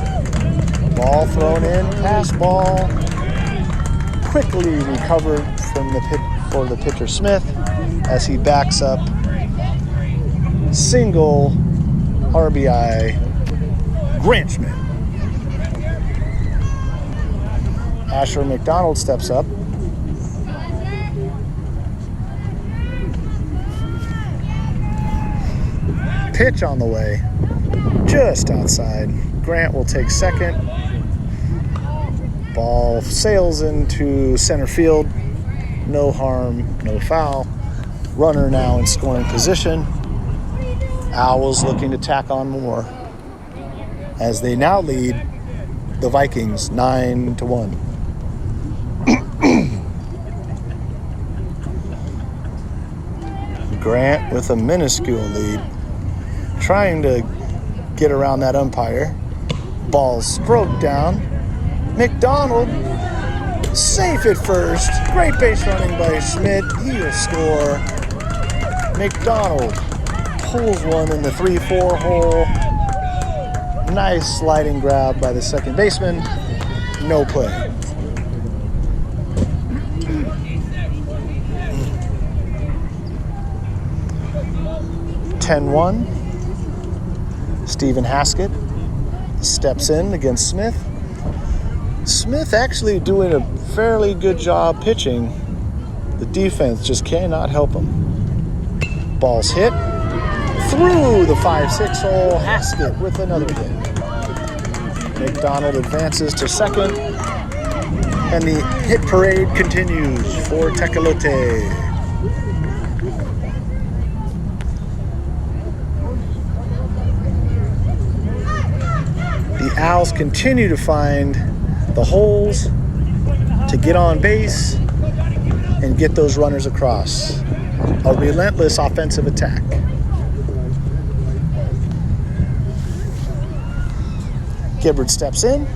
Ball thrown in, pass ball, quickly recovered from for the pitcher Smith as he backs up. Single RBI, Grant Schmidt. Asher McDonald steps up. Pitch on the way, just outside. Grant will take second. Ball sails into center field. No harm, no foul. Runner now in scoring position. Owls looking to tack on more as they now lead the Vikings 9-1. Grant with a minuscule lead, trying to get around that umpire. Ball stroked down. McDonald safe at first. Great base running by Schmidt. He'll score. McDonald pulls one in the 3-4 hole. Nice sliding grab by the second baseman. No play. (10-1). Stephen Haskett steps in against Smith. Smith actually doing a fairly good job pitching. The defense just cannot help him. Ball's hit through the 5-6 hole. Haskett with another hit. McDonald advances to second, and the hit parade continues for Tecolote. The Owls continue to find the holes to get on base and get those runners across. A relentless offensive attack. Gibbard steps in.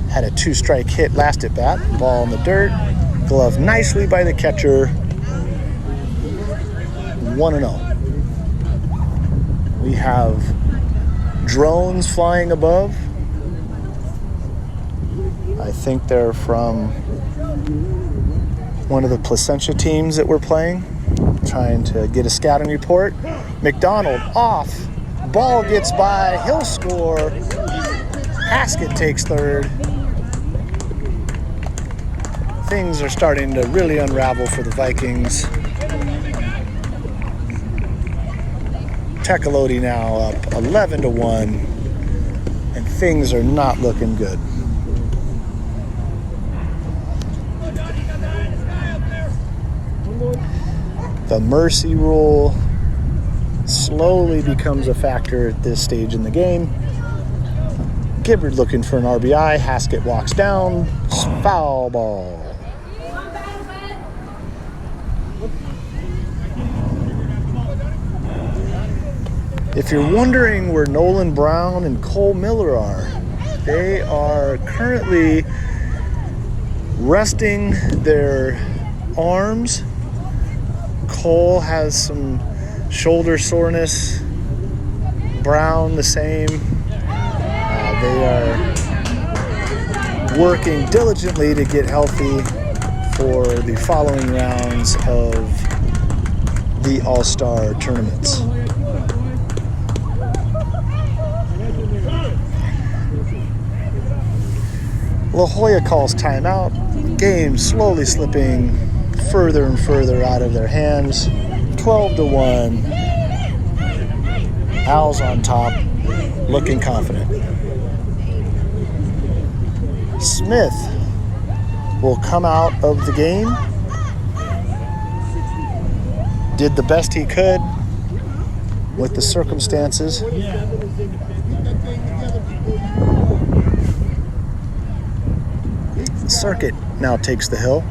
Had a 2-strike hit last at bat. Ball in the dirt. Gloved nicely by the catcher. 1-0. We have drones flying above. I think they're from one of the Placentia teams that we're playing, trying to get a scouting report. McDonald off. Ball gets by. He'll score. Haskett takes third. Things are starting to really unravel for the Vikings. Tecolote now up 11-1, and things are not looking good. The mercy rule slowly becomes a factor at this stage in the game. Gibbard looking for an RBI. Haskett walks down. Foul ball. If you're wondering where Nolan Brown and Cole Miller are, they are currently resting their arms. Cole has some shoulder soreness. Brown the same. They are working diligently to get healthy for the following rounds of the All-Star tournaments. La Jolla calls timeout. Game slowly slipping further and further out of their hands. 12-1. Owls on top, looking confident. Smith will come out of the game. Did the best he could with the circumstances. Circuit now takes the hill.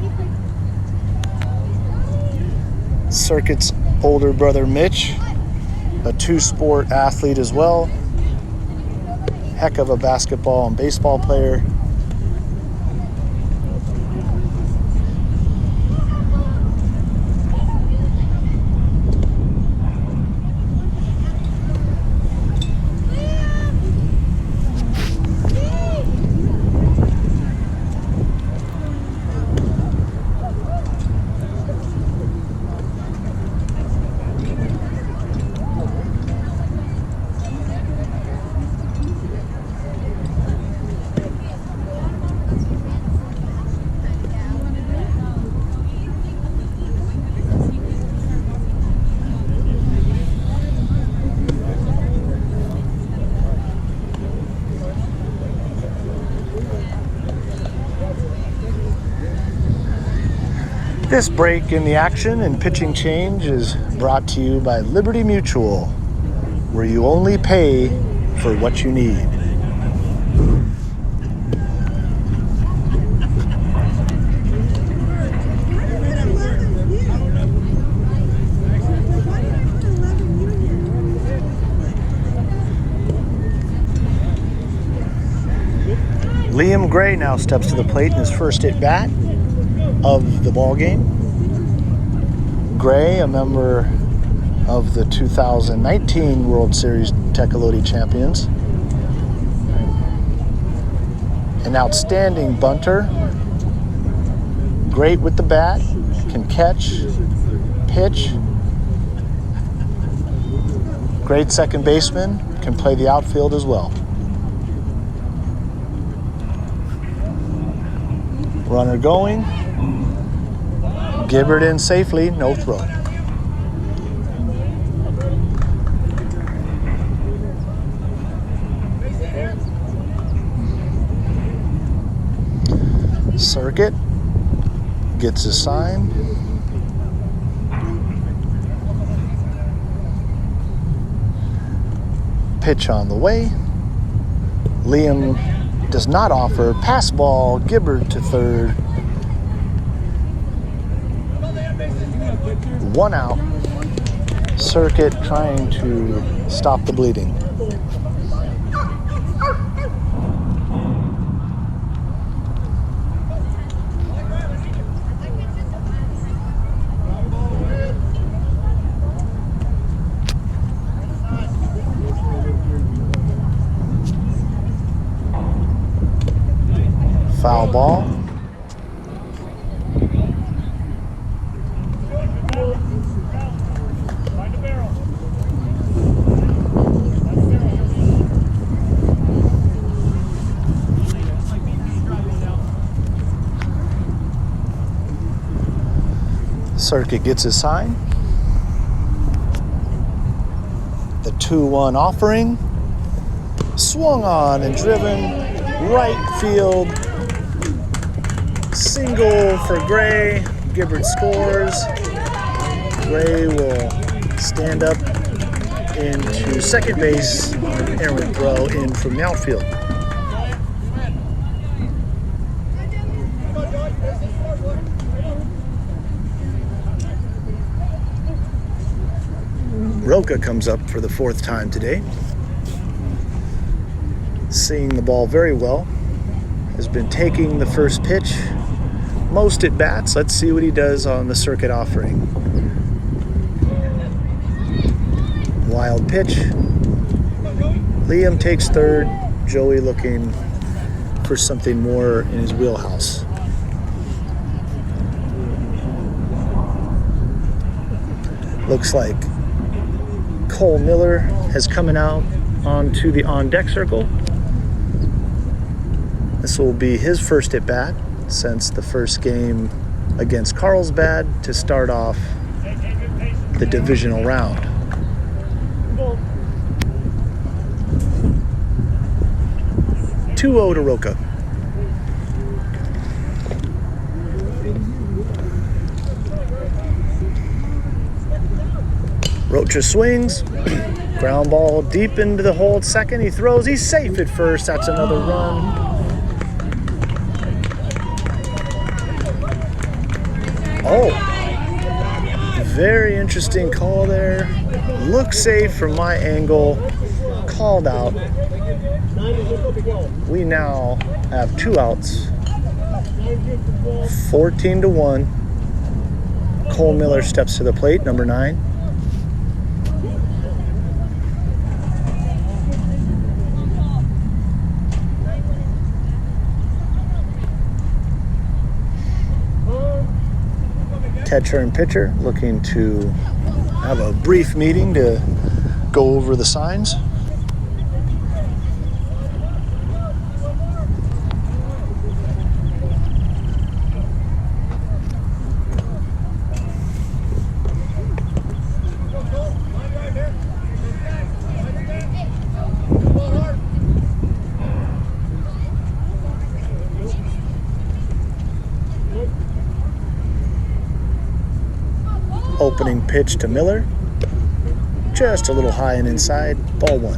Circuit's older brother Mitch, a two-sport athlete as well. Heck of a basketball and baseball player. This break in the action and pitching change is brought to you by Liberty Mutual, where you only pay for what you need. Liam Gray now steps to the plate in his first at bat of the ball game. Gray, a member of the 2019 World Series Tecolote champions. An outstanding bunter. Great with the bat, can catch, pitch. Great second baseman, can play the outfield as well. Runner going. Gibbard in safely, no throw. Circuit gets a sign. Pitch on the way. Liam does not offer. Pass ball, Gibbard to third. One out. Circuit trying to stop the bleeding. Foul ball. Circuit gets his sign. The 2-1 offering. Swung on and driven. Right field. Single for Gray. Gibbard scores. Gray will stand up into second base on errant throw in from the outfield. Roca comes up for the fourth time today. Seeing the ball very well. Has been taking the first pitch. Most at bats. Let's see what he does on the circuit offering. Wild pitch. Liam takes third. Joey looking for something more in his wheelhouse. Looks like Cole Miller has coming out onto the on-deck circle. This will be his first at bat since the first game against Carlsbad to start off the divisional round. Two 2-0 to Roca. Rocha swings. Ground ball deep into the hole at second. He throws. He's safe at first. That's another run. Oh, very interesting call there. Looks safe from my angle. Called out. We now have 2 outs. 14-1. Cole Miller steps to the plate, number 9. Catcher and pitcher looking to have a brief meeting to go over the signs. Opening pitch to Miller. Just a little high and inside. Ball 1.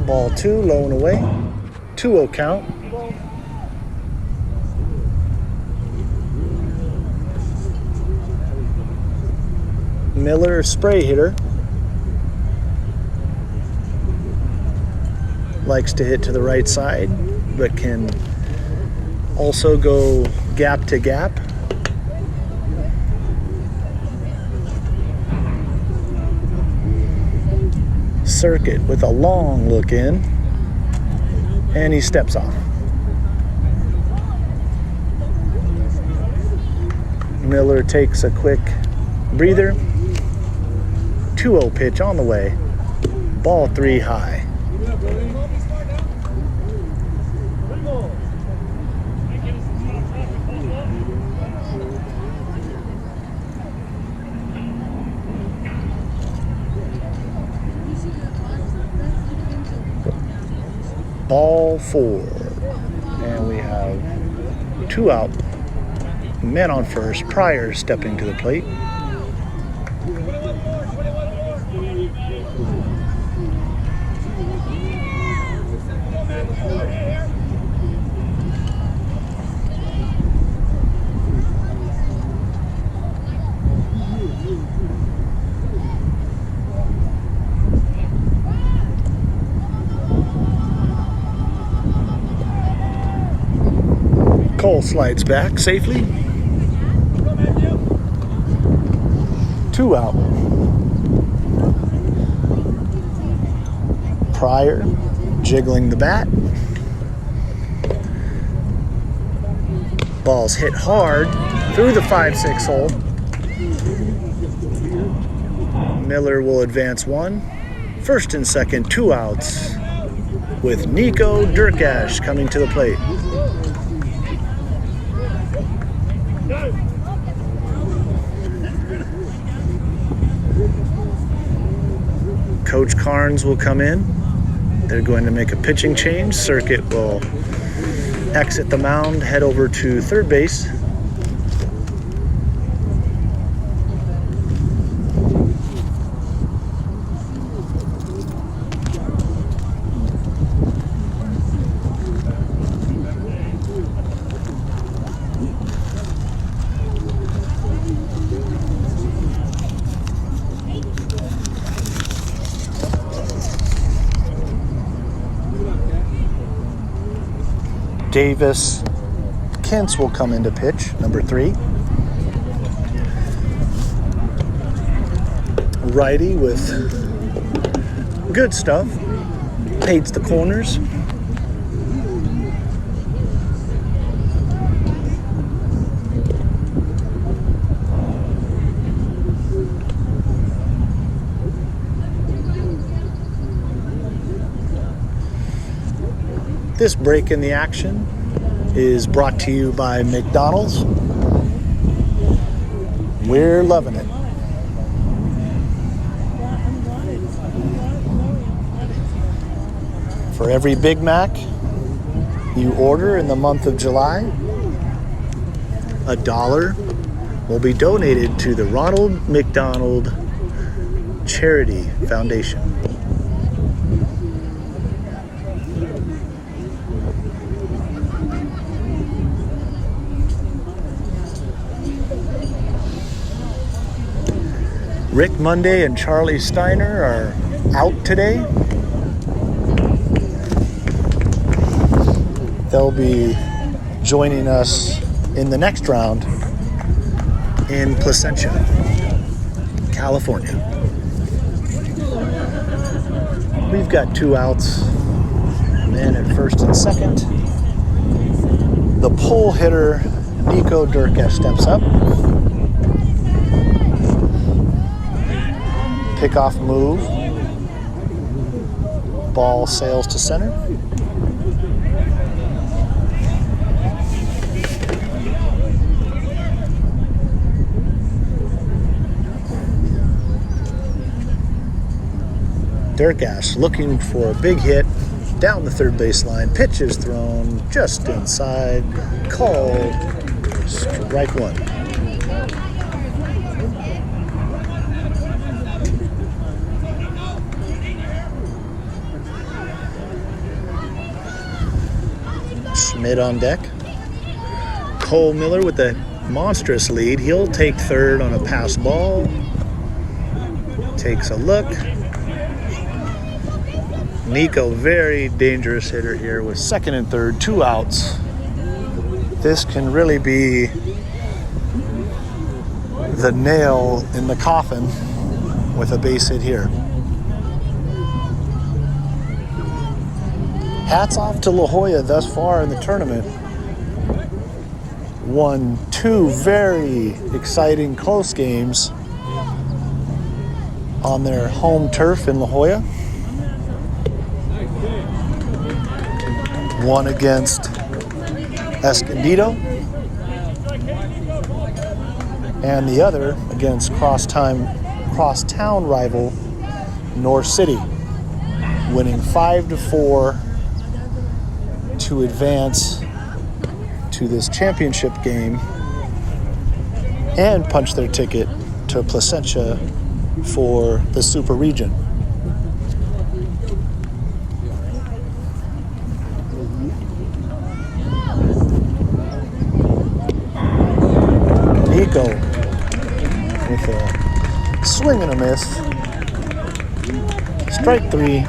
Ball 2, low and away. 2-0 count. Miller, spray hitter, likes to hit to the right side, but can also go gap to gap. Circuit with a long look in, and he steps off. Miller takes a quick breather. 2-0 pitch on the way. Ball 3 high. Ball 4. And we have 2 out. Men on first. Pryor stepping to the plate. Cole slides back safely. 2 out. Pryor jiggling the bat. Ball's hit hard through the 5-6 hole. Miller will advance 1. First and second, 2 outs with Nico Durkash coming to the plate. Coach Carnes will come in. They're going to make a pitching change. Circuit will exit the mound, head over to third base. Davis Kentz will come into pitch, number 3. Righty with good stuff. Paints the corners. This break in the action is brought to you by McDonald's. We're loving it. For every Big Mac you order in the month of July, $1 will be donated to the Ronald McDonald Charity Foundation. Rick Monday and Charlie Steiner are out today. They'll be joining us in the next round in Placentia, California. We've got 2 outs, man at first and second. The pull hitter, Nico D steps up. Pickoff move. Ball sails to center. Durkash looking for a big hit down the third baseline. Pitch is thrown just inside. Called strike 1. Schmidt on deck. Cole Miller with a monstrous lead. He'll take third on a pass ball. Takes a look. Nico, very dangerous hitter here with second and third, 2 outs. This can really be the nail in the coffin with a base hit here. Hats off to La Jolla thus far in the tournament. Won 2 very exciting close games on their home turf in La Jolla. One against Escondido, and the other against crosstown rival North City, winning 5-4 to advance to this championship game and punch their ticket to Placentia for the Super Region. Nico with a swing and a miss. Strike 3.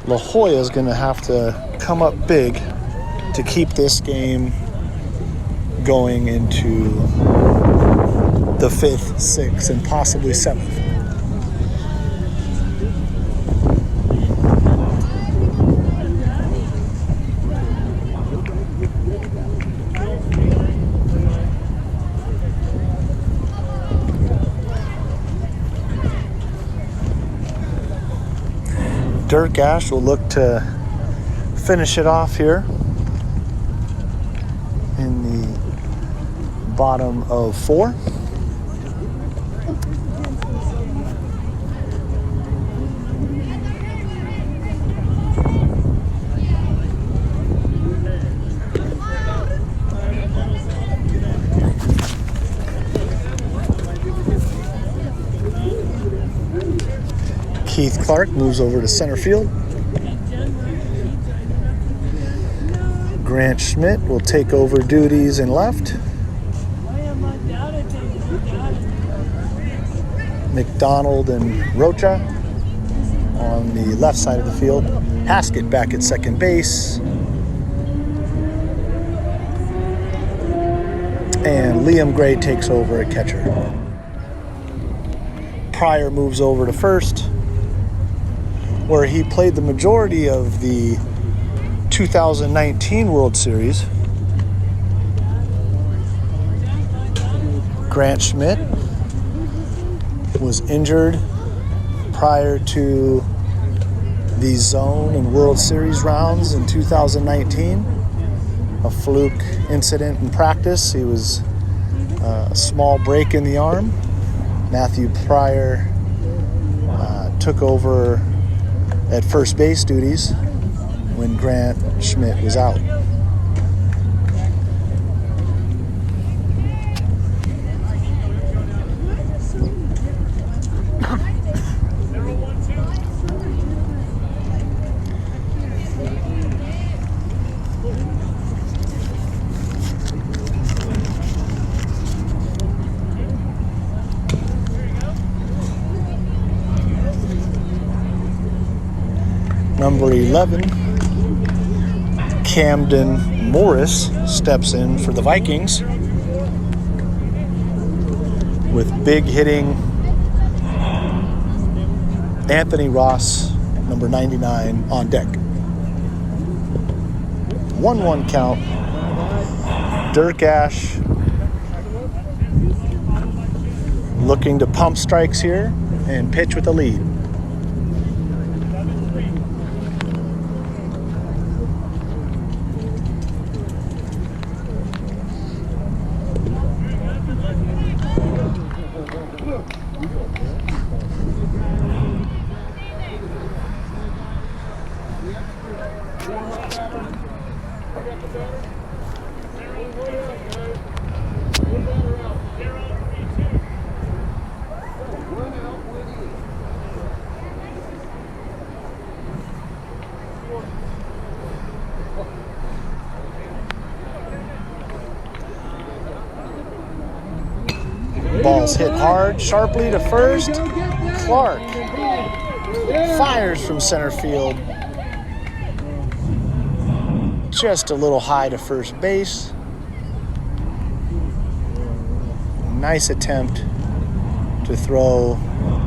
La Jolla is going to have to come up big to keep this game going into the 5th, 6th, and possibly 7th. Durkash will look to finish it off here in the bottom of 4. Keith Clark moves over to center field. Grant Schmidt will take over duties in left. McDonald and Rocha on the left side of the field. Haskett back at second base. And Liam Gray takes over at catcher. Pryor moves over to first, where he played the majority of the 2019 World Series. Grant Schmidt was injured prior to the zone and World Series rounds in 2019. A fluke incident in practice. He was a small break in the arm. Matthew Pryor took over at first base duties when Grant Schmidt was out. Number 11, Camden Morris steps in for the Vikings with big hitting Anthony Ross, number 99, on deck. 1-1 count. Dirk Ash looking to pump strikes here and pitch with the lead. Ball's hit hard, sharply to first. Clark fires from center field. Just a little high to first base. Nice attempt to throw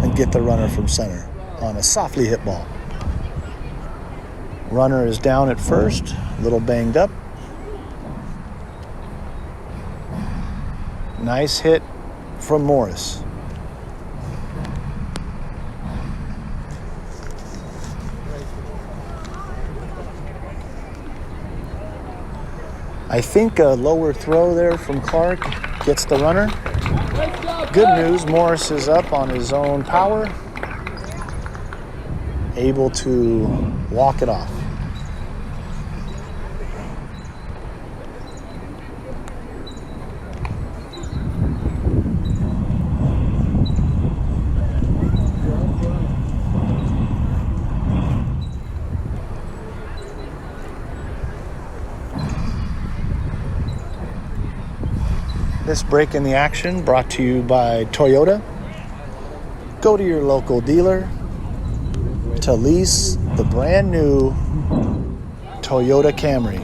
and get the runner from center on a softly hit ball. Runner is down at first, a little banged up. Nice hit from Morris. I think a lower throw there from Clark gets the runner. Good news, Morris is up on his own power, able to walk it off. This break in the action brought to you by Toyota. Go to your local dealer to lease the brand new Toyota Camry.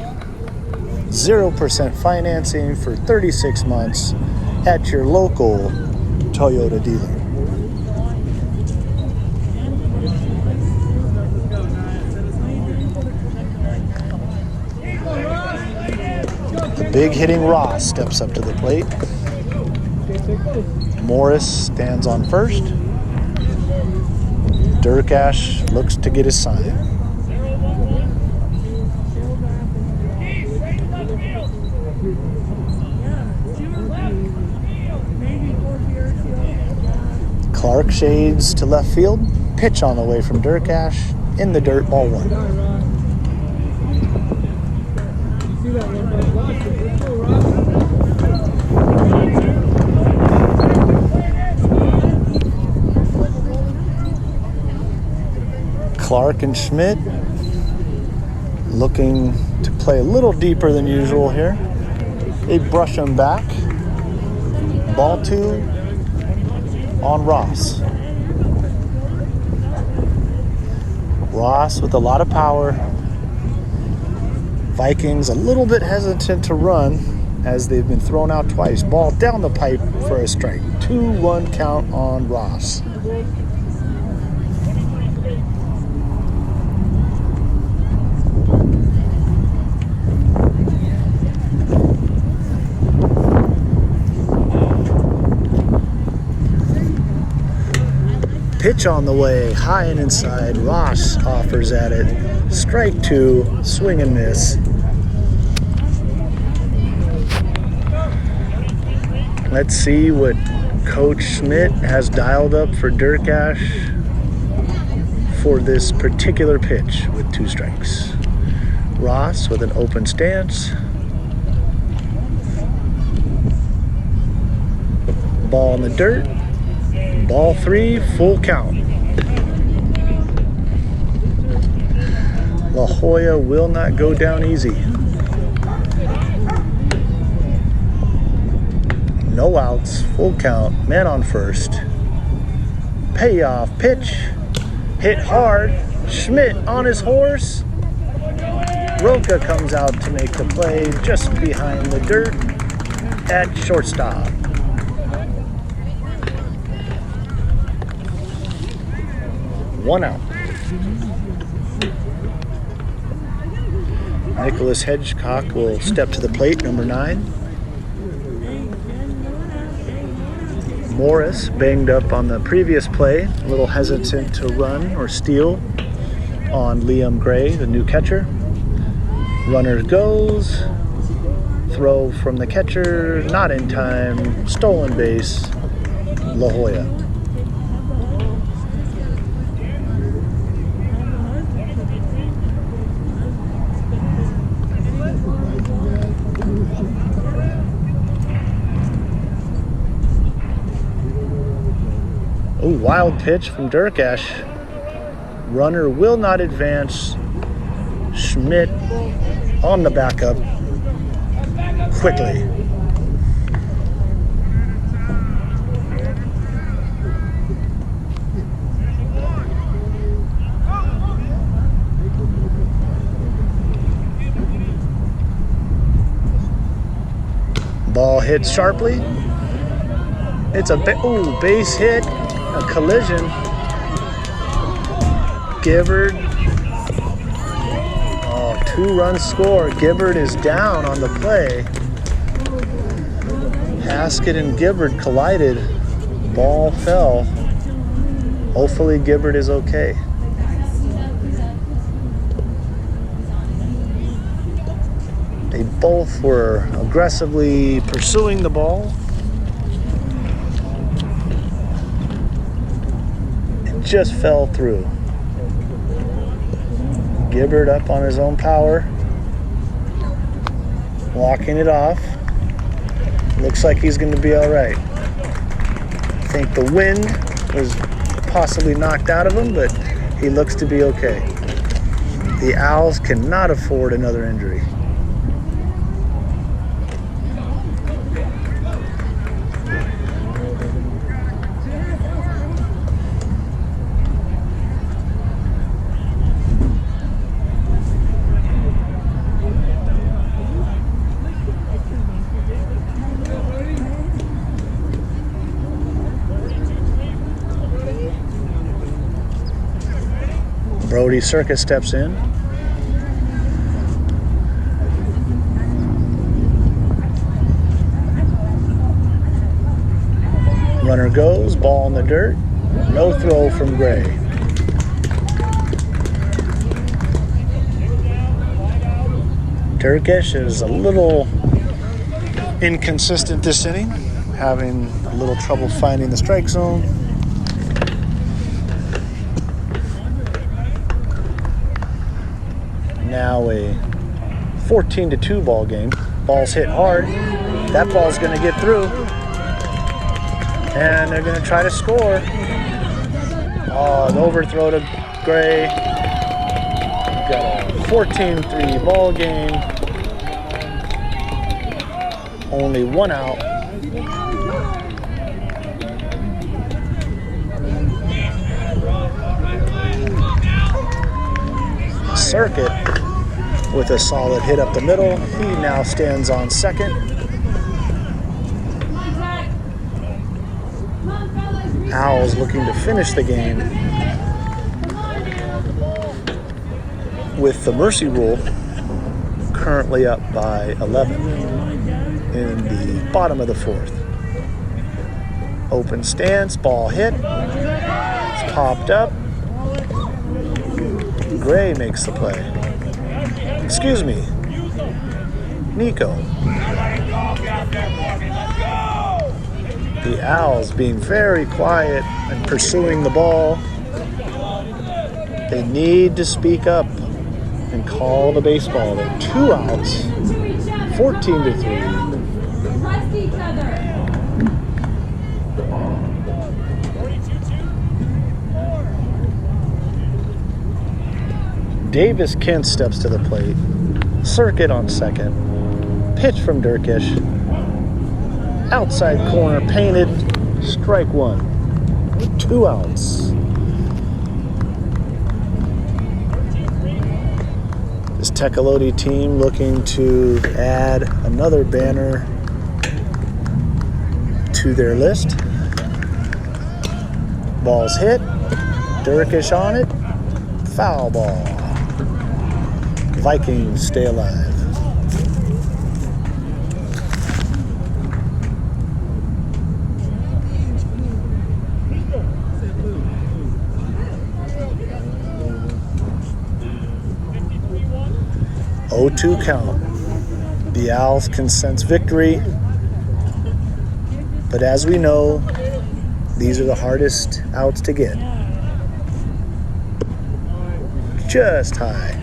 0% financing for 36 months at your local Toyota dealer. Big hitting Ross steps up to the plate. Morris stands on first. Dirk Ash looks to get his sign. Clark shades to left field. Pitch on the way from Dirk Ash. In the dirt, ball one. Clark and Schmidt looking to play a little deeper than usual here. They brush him back. Ball two on Ross. Ross with a lot of power. Vikings a little bit hesitant to run as they've been thrown out twice. Ball down the pipe for a strike. 2-1 count on Ross. Pitch on the way, high and inside. Ross offers at it. Strike two, swing and miss. Let's see what Coach Schmidt has dialed up for Dirk Ash for this particular pitch with 2 strikes. Ross with an open stance. Ball in the dirt. Ball 3, full count. La Jolla will not go down easy. No outs, full count, man on first. Payoff pitch, hit hard. Schmidt on his horse. Roca comes out to make the play just behind the dirt at shortstop. One out. Nicholas Hedgecock will step to the plate, number 9. Morris banged up on the previous play, a little hesitant to run or steal on Liam Gray, the new catcher. Runner goes, throw from the catcher, not in time, stolen base, La Jolla. Oh, wild pitch from Durkash. Runner will not advance. Schmidt on the backup quickly. Ball hits sharply. It's a base hit. A collision. Gibbard. Oh, 2-run score. Gibbard is down on the play. Haskett and Gibbard collided. Ball fell. Hopefully Gibbard is okay. They both were aggressively pursuing the ball. Just fell through. Gibbard up on his own power, walking it off. Looks like he's going to be all right. I think the wind was possibly knocked out of him, but he looks to be okay. The Owls cannot afford another injury. Brody Circus steps in. Runner goes, ball in the dirt. No throw from Gray. Turkish is a little inconsistent this inning, having a little trouble finding the strike zone. Now a 14-2 ball game. Ball's hit hard. That ball's going to get through. And they're going to try to score. Oh, an overthrow to Gray. We've got a 14-3 ball game. Only 1 out. Circuit with a solid hit up the middle. He now stands on second. Owls looking to finish the game with the mercy rule currently up by 11 in the bottom of the 4th. Open stance, ball hit. It's popped up. Gray makes the play. Excuse me. Nico. The Owls being very quiet and pursuing the ball. They need to speak up and call the baseball. They're 2 outs, 14-3. Trust each other. Davis Kent steps to the plate. Circuit on second. Pitch from Durkish. Outside corner, painted. Strike 1. 2 outs. This Tecolote team looking to add another banner to their list. Ball's hit. Durkish on it. Foul ball. Vikings stay alive. Oh, 2 count. The Owls can sense victory, but as we know, these are the hardest outs to get. Just high.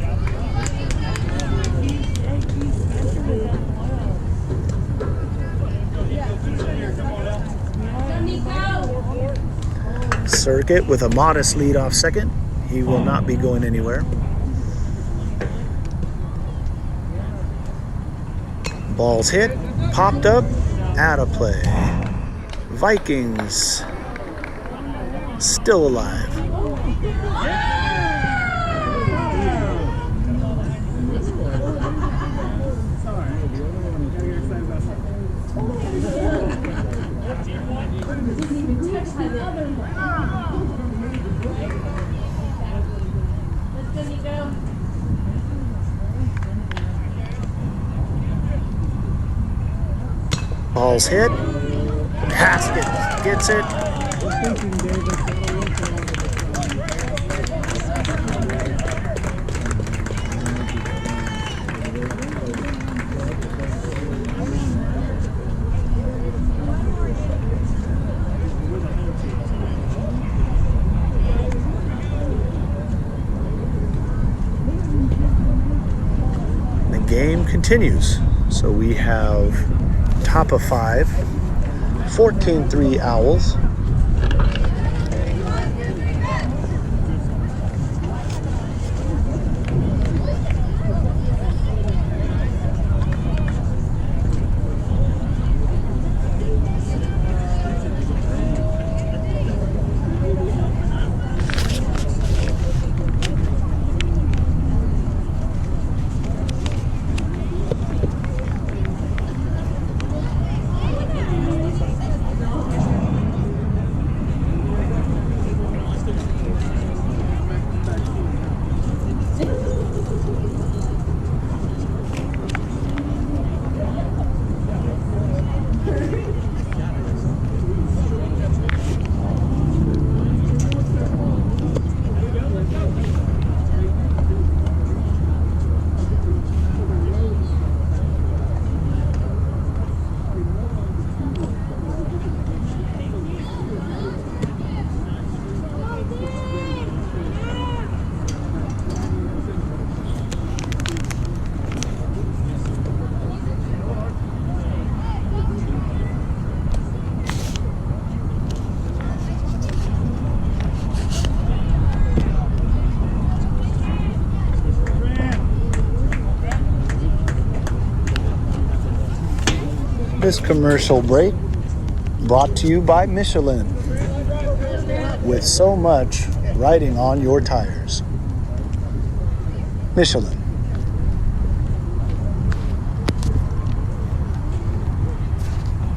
Circuit with a modest lead off second. He will not be going anywhere. Ball's hit, popped up, out of play. Vikings still alive. Ball's hit. Haskett gets it. The game continues. So we have top of 5, 14-3 Owls. This commercial break brought to you by Michelin, with so much riding on your tires. Michelin.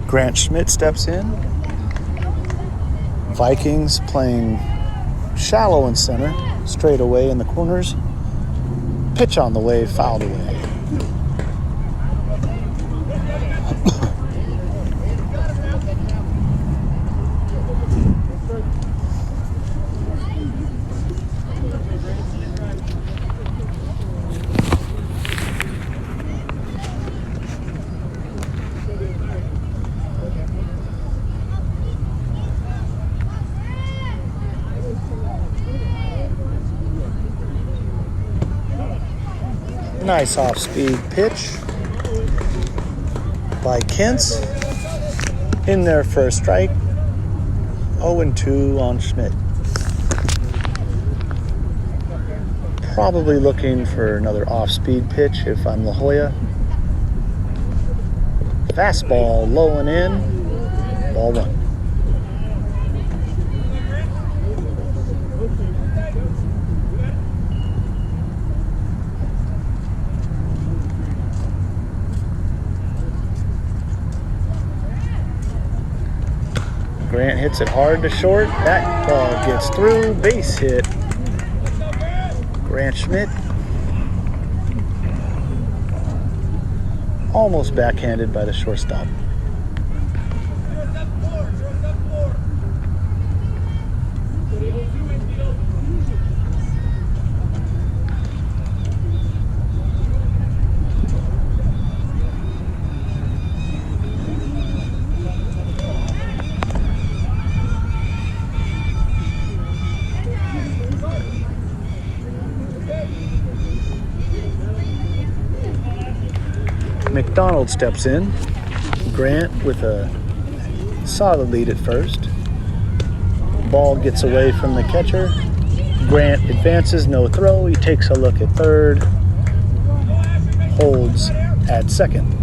Grant Schmidt steps in. Vikings playing shallow in center, straight away in the corners. Pitch on the way, fouled away. Nice off-speed pitch by Kentz. In there for a strike. 0-2 on Schmidt. Probably looking for another off-speed pitch if I'm La Jolla. Fastball low and in. Ball 1. Grant hits it hard to short. That ball gets through. Base hit. Grant Schmidt. Almost backhanded by the shortstop. McDonald steps in. Grant with a solid lead at first. Ball gets away from the catcher. Grant advances, no throw. He takes a look at third. Holds at second.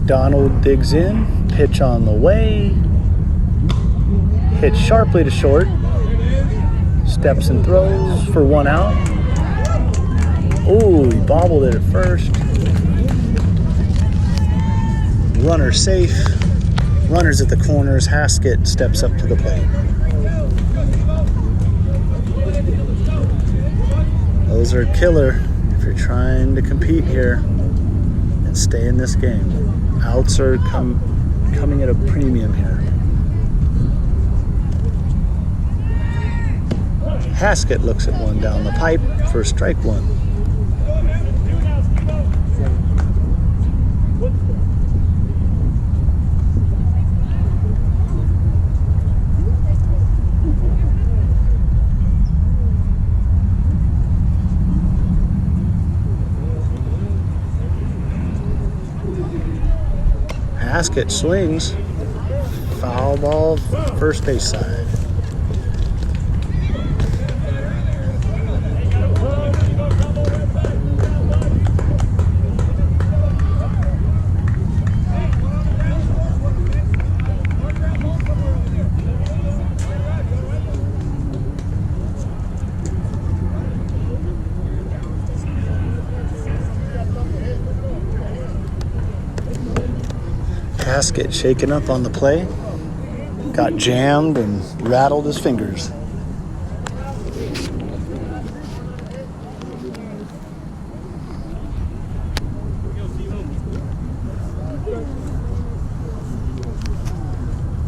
Donald digs in, pitch on the way, hit sharply to short, steps and throws for 1 out. Ooh, he bobbled it at first. Runner safe, runners at the corners. Haskett steps up to the plate. Those are killer if you're trying to compete here and stay in this game. Outs are coming at a premium here. Haskett looks at one down the pipe for strike 1. Haskett swings. Foul ball, first base side. Haskett shaken up on the play. Got jammed and rattled his fingers.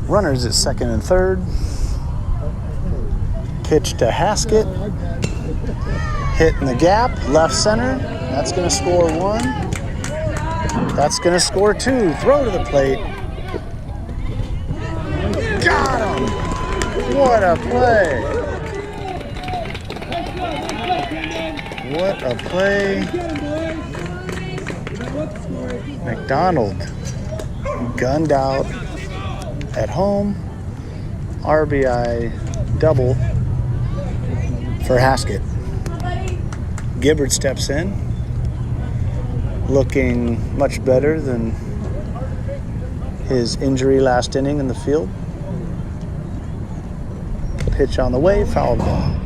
Runners at second and third. Pitch to Haskett. Hit in the gap, left center. That's going to score 1. That's going to score 2. Throw to the plate. Got him! What a play! What a play. McDonald gunned out at home. RBI double for Haskett. Gibbard steps in, looking much better than his injury last inning in the field. Pitch on the way, foul ball.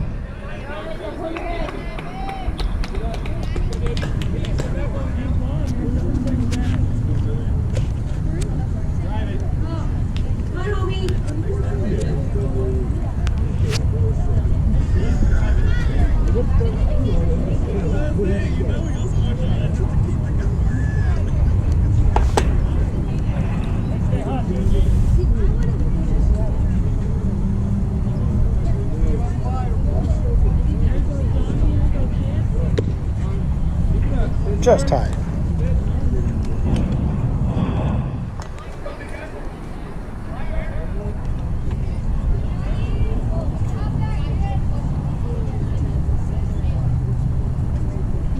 Just tied.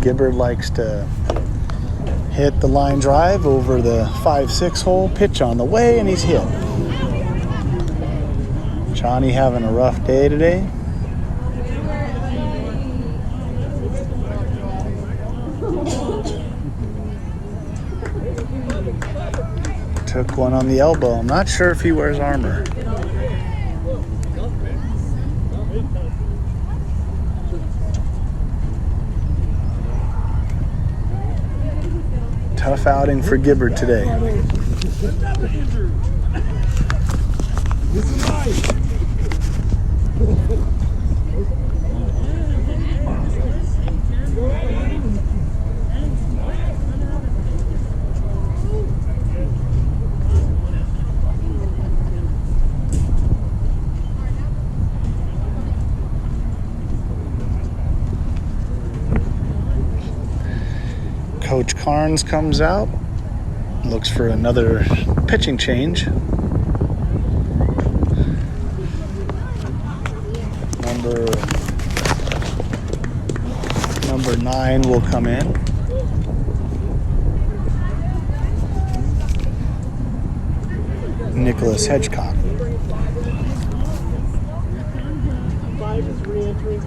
Gibbard likes to hit the line drive over the 5-6 hole, pitch on the way, and he's hit. Johnny having a rough day today. Took one on the elbow. I'm not sure if he wears armor. Tough outing for Gibbard today. Coach Carnes comes out, looks for another pitching change. Number 9 will come in. Nicholas Hedgecock. 5 is re-entering.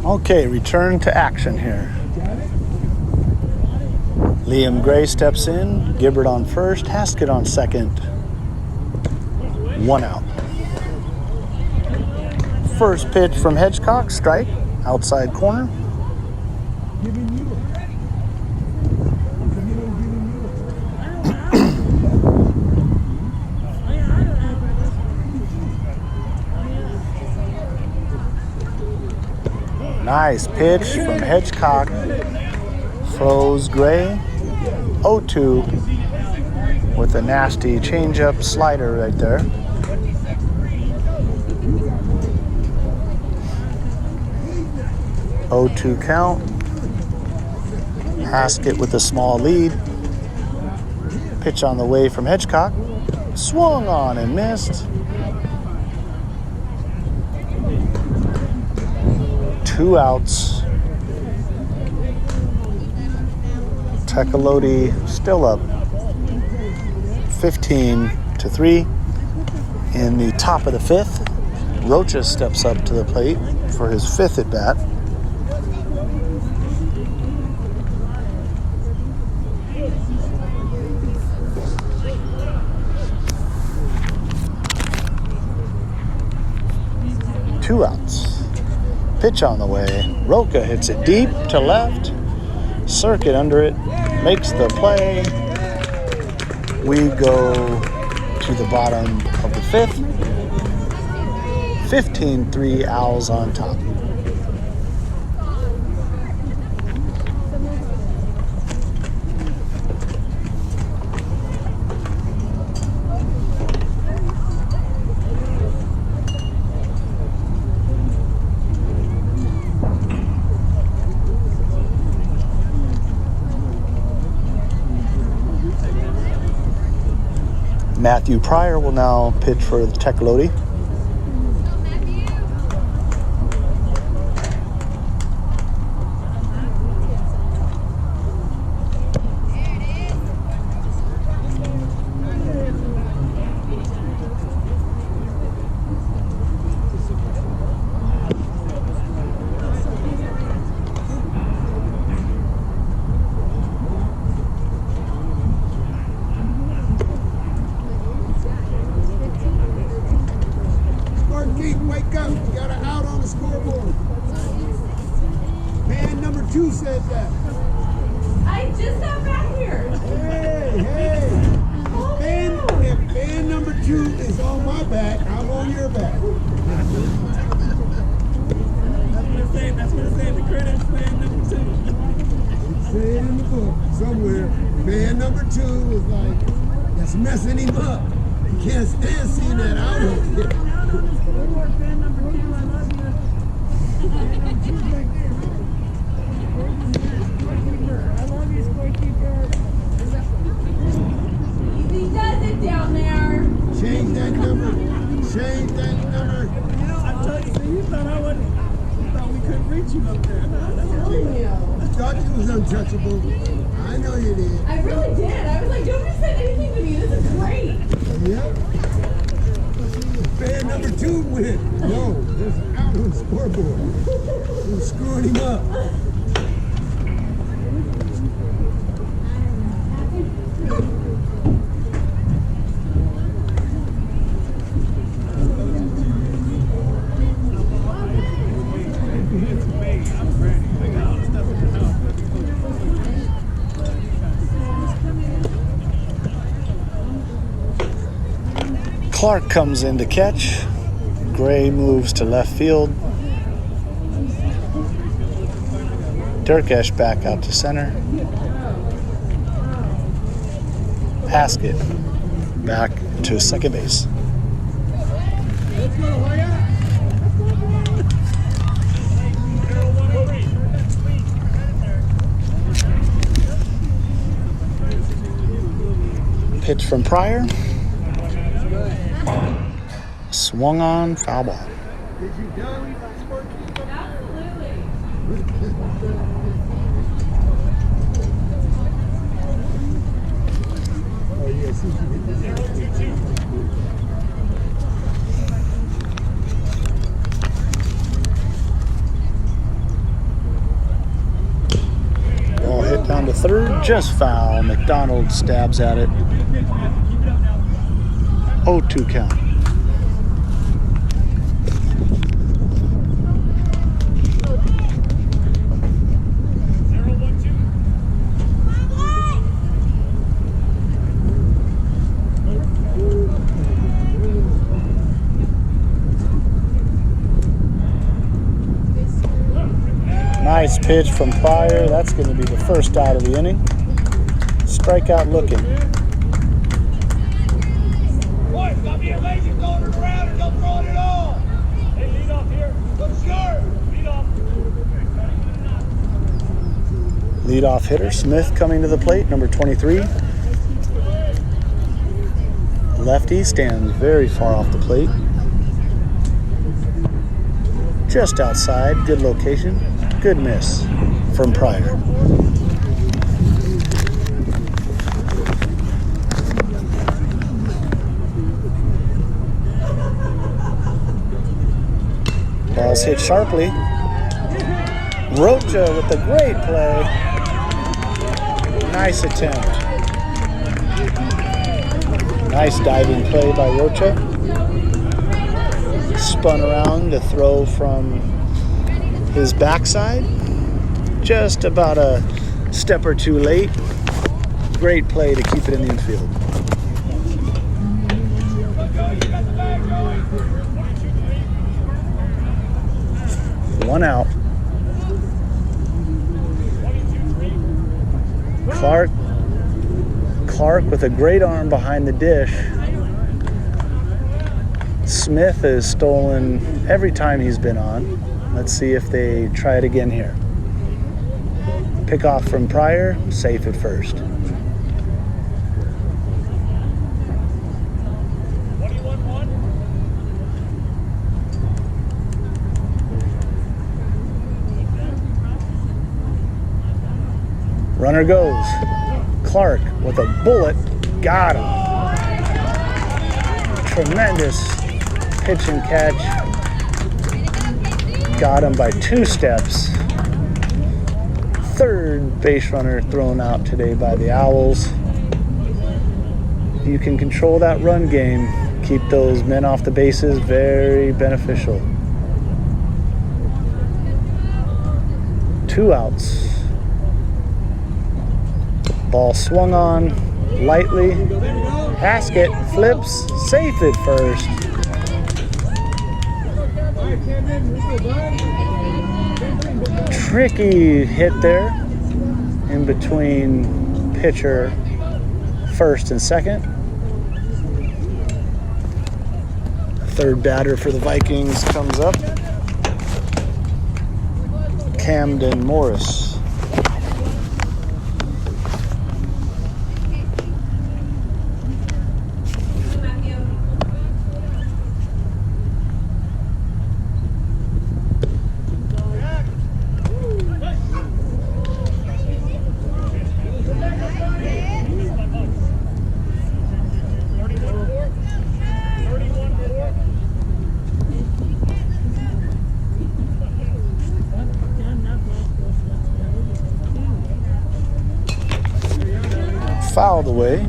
Okay, return to action here. Liam Gray steps in, Gibbard on first, Haskett on second. 1 out. First pitch from Hedgecock, strike, outside corner. Nice pitch from Hedgecock. Froze Gray. 0-2 with a nasty changeup slider right there. Oh, 2 count. Haskett with a small lead. Pitch on the way from Hedgecock. Swung on and missed. 2 outs. Tecolote still up 15-3 in the top of the 5th. Rocha steps up to the plate for his 5th at bat. Two outs. Pitch on the way. Rocha hits it deep to left. Circuit under it. Makes the play. We go to the bottom of the fifth. 15-3 Owls on top. Matthew Pryor will now pitch for the Tecolote. Wake up, you got an out on the scoreboard. Man number 2 said that. I just got back here. Hey. If fan number 2 is on my back, I'm on your back. That's what it said. The credits fan number 2. It's saying in the book somewhere. Fan number 2 was like, that's messing him up. He can't stand seeing that out on here. He does it down there. Change that number. Change that number. I told you, you thought we couldn't reach you up there. I thought you was untouchable. I know you did. I really did. I was like, don't just say anything to me. This is great. Yep. Fan number 2 went. No, there's an out on the scoreboard. We're screwing him up. Clark comes in to catch. Gray moves to left field. Durkesh back out to center. Haskett back to second base. Pitch from Pryor. Swung on, foul ball. Did you done? Absolutely. Oh, yes. Ball hit down to third, just foul. McDonald stabs at it. 0-2 count. Nice pitch from Pryor. That's going to be the first out of the inning. Strikeout looking. Boy, stop being lazy, throwing it around and don't throw it at all. Hey, lead off here. Look sharp. Lead off. Leadoff hitter Smith coming to the plate, number 23. Lefty stands very far off the plate. Just outside, good location. Good miss from Pryor. Ball's hit sharply. Rocha with a great play. Nice attempt. Nice diving play by Rocha. Spun around to throw from his backside. Just about a step or two late. Great play to keep it in the infield. 1 out. Clark with a great arm behind the dish. Smith has stolen every time he's been on. Let's see if they try it again here. Pick off from Pryor, safe at first. Runner goes. Clark with a bullet. Got him. Tremendous pitch and catch. Got him by 2 steps. Third base runner thrown out today by the Owls. You can control that run game. Keep those men off the bases. Very beneficial. 2 outs. Ball swung on lightly. Haskett flips, safe at first. Tricky hit there in between pitcher first and second. Third batter for the Vikings comes up. Camden Morris. Fouled away.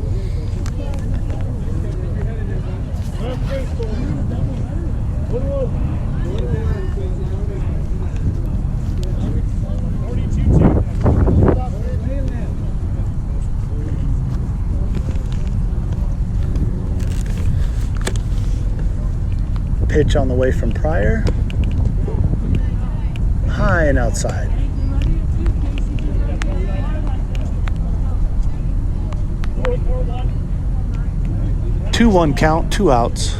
Pitch on the way from Pryor. High and outside. 2-1 count, 2 outs.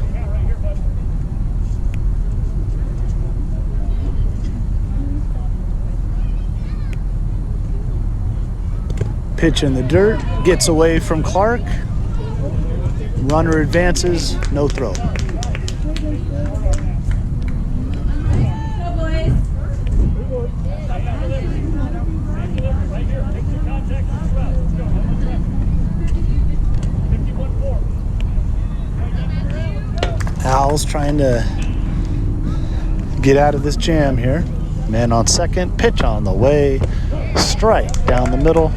Pitch in the dirt, gets away from Clark. Runner advances, no throw. Owls trying to get out of this jam here. Man on second, pitch on the way, strike down the middle.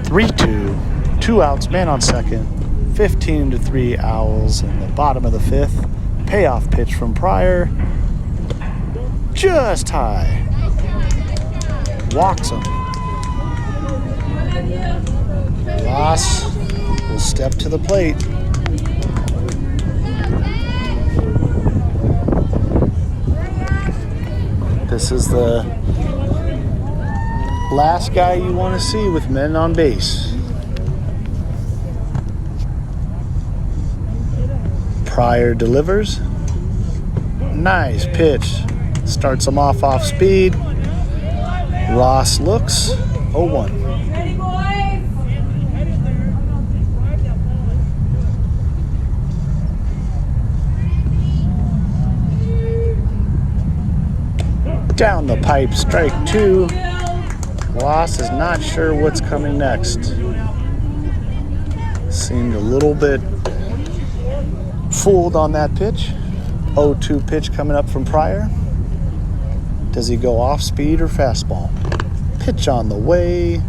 (3-2), 2 outs, man on second. 15-3 Owls in the bottom of the 5th. Payoff pitch from Pryor, just high. Walks him. Ross will step to the plate. This is the last guy you want to see with men on base. Pryor delivers. Nice pitch. Starts him off speed. Ross looks. 0-1. Down the pipe, strike 2. Ross is not sure what's coming next. Seemed a little bit fooled on that pitch. 0-2 pitch coming up from Pryor. Does he go off speed or fastball? Pitch on the way,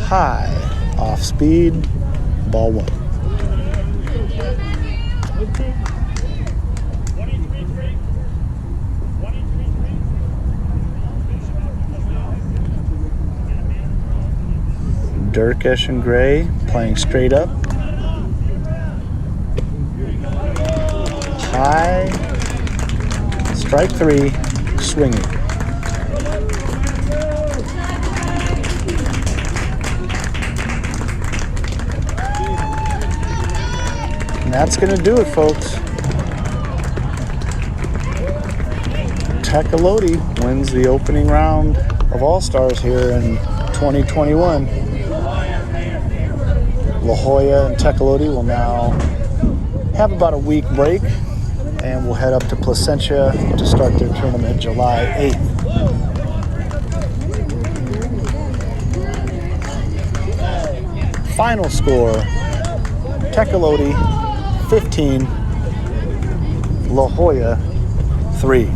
high, off speed, ball 1. Durkish and Gray playing straight up. High. Strike 3. Swinging. And that's going to do it, folks. Tecolote wins the opening round of All Stars here in 2021. La Jolla and Tecolote will now have about a week break, and we'll head up to Placentia to start their tournament July 8th. Final score, Tecolote 15, La Jolla 3.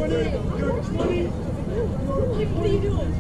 What are you doing?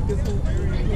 This whole area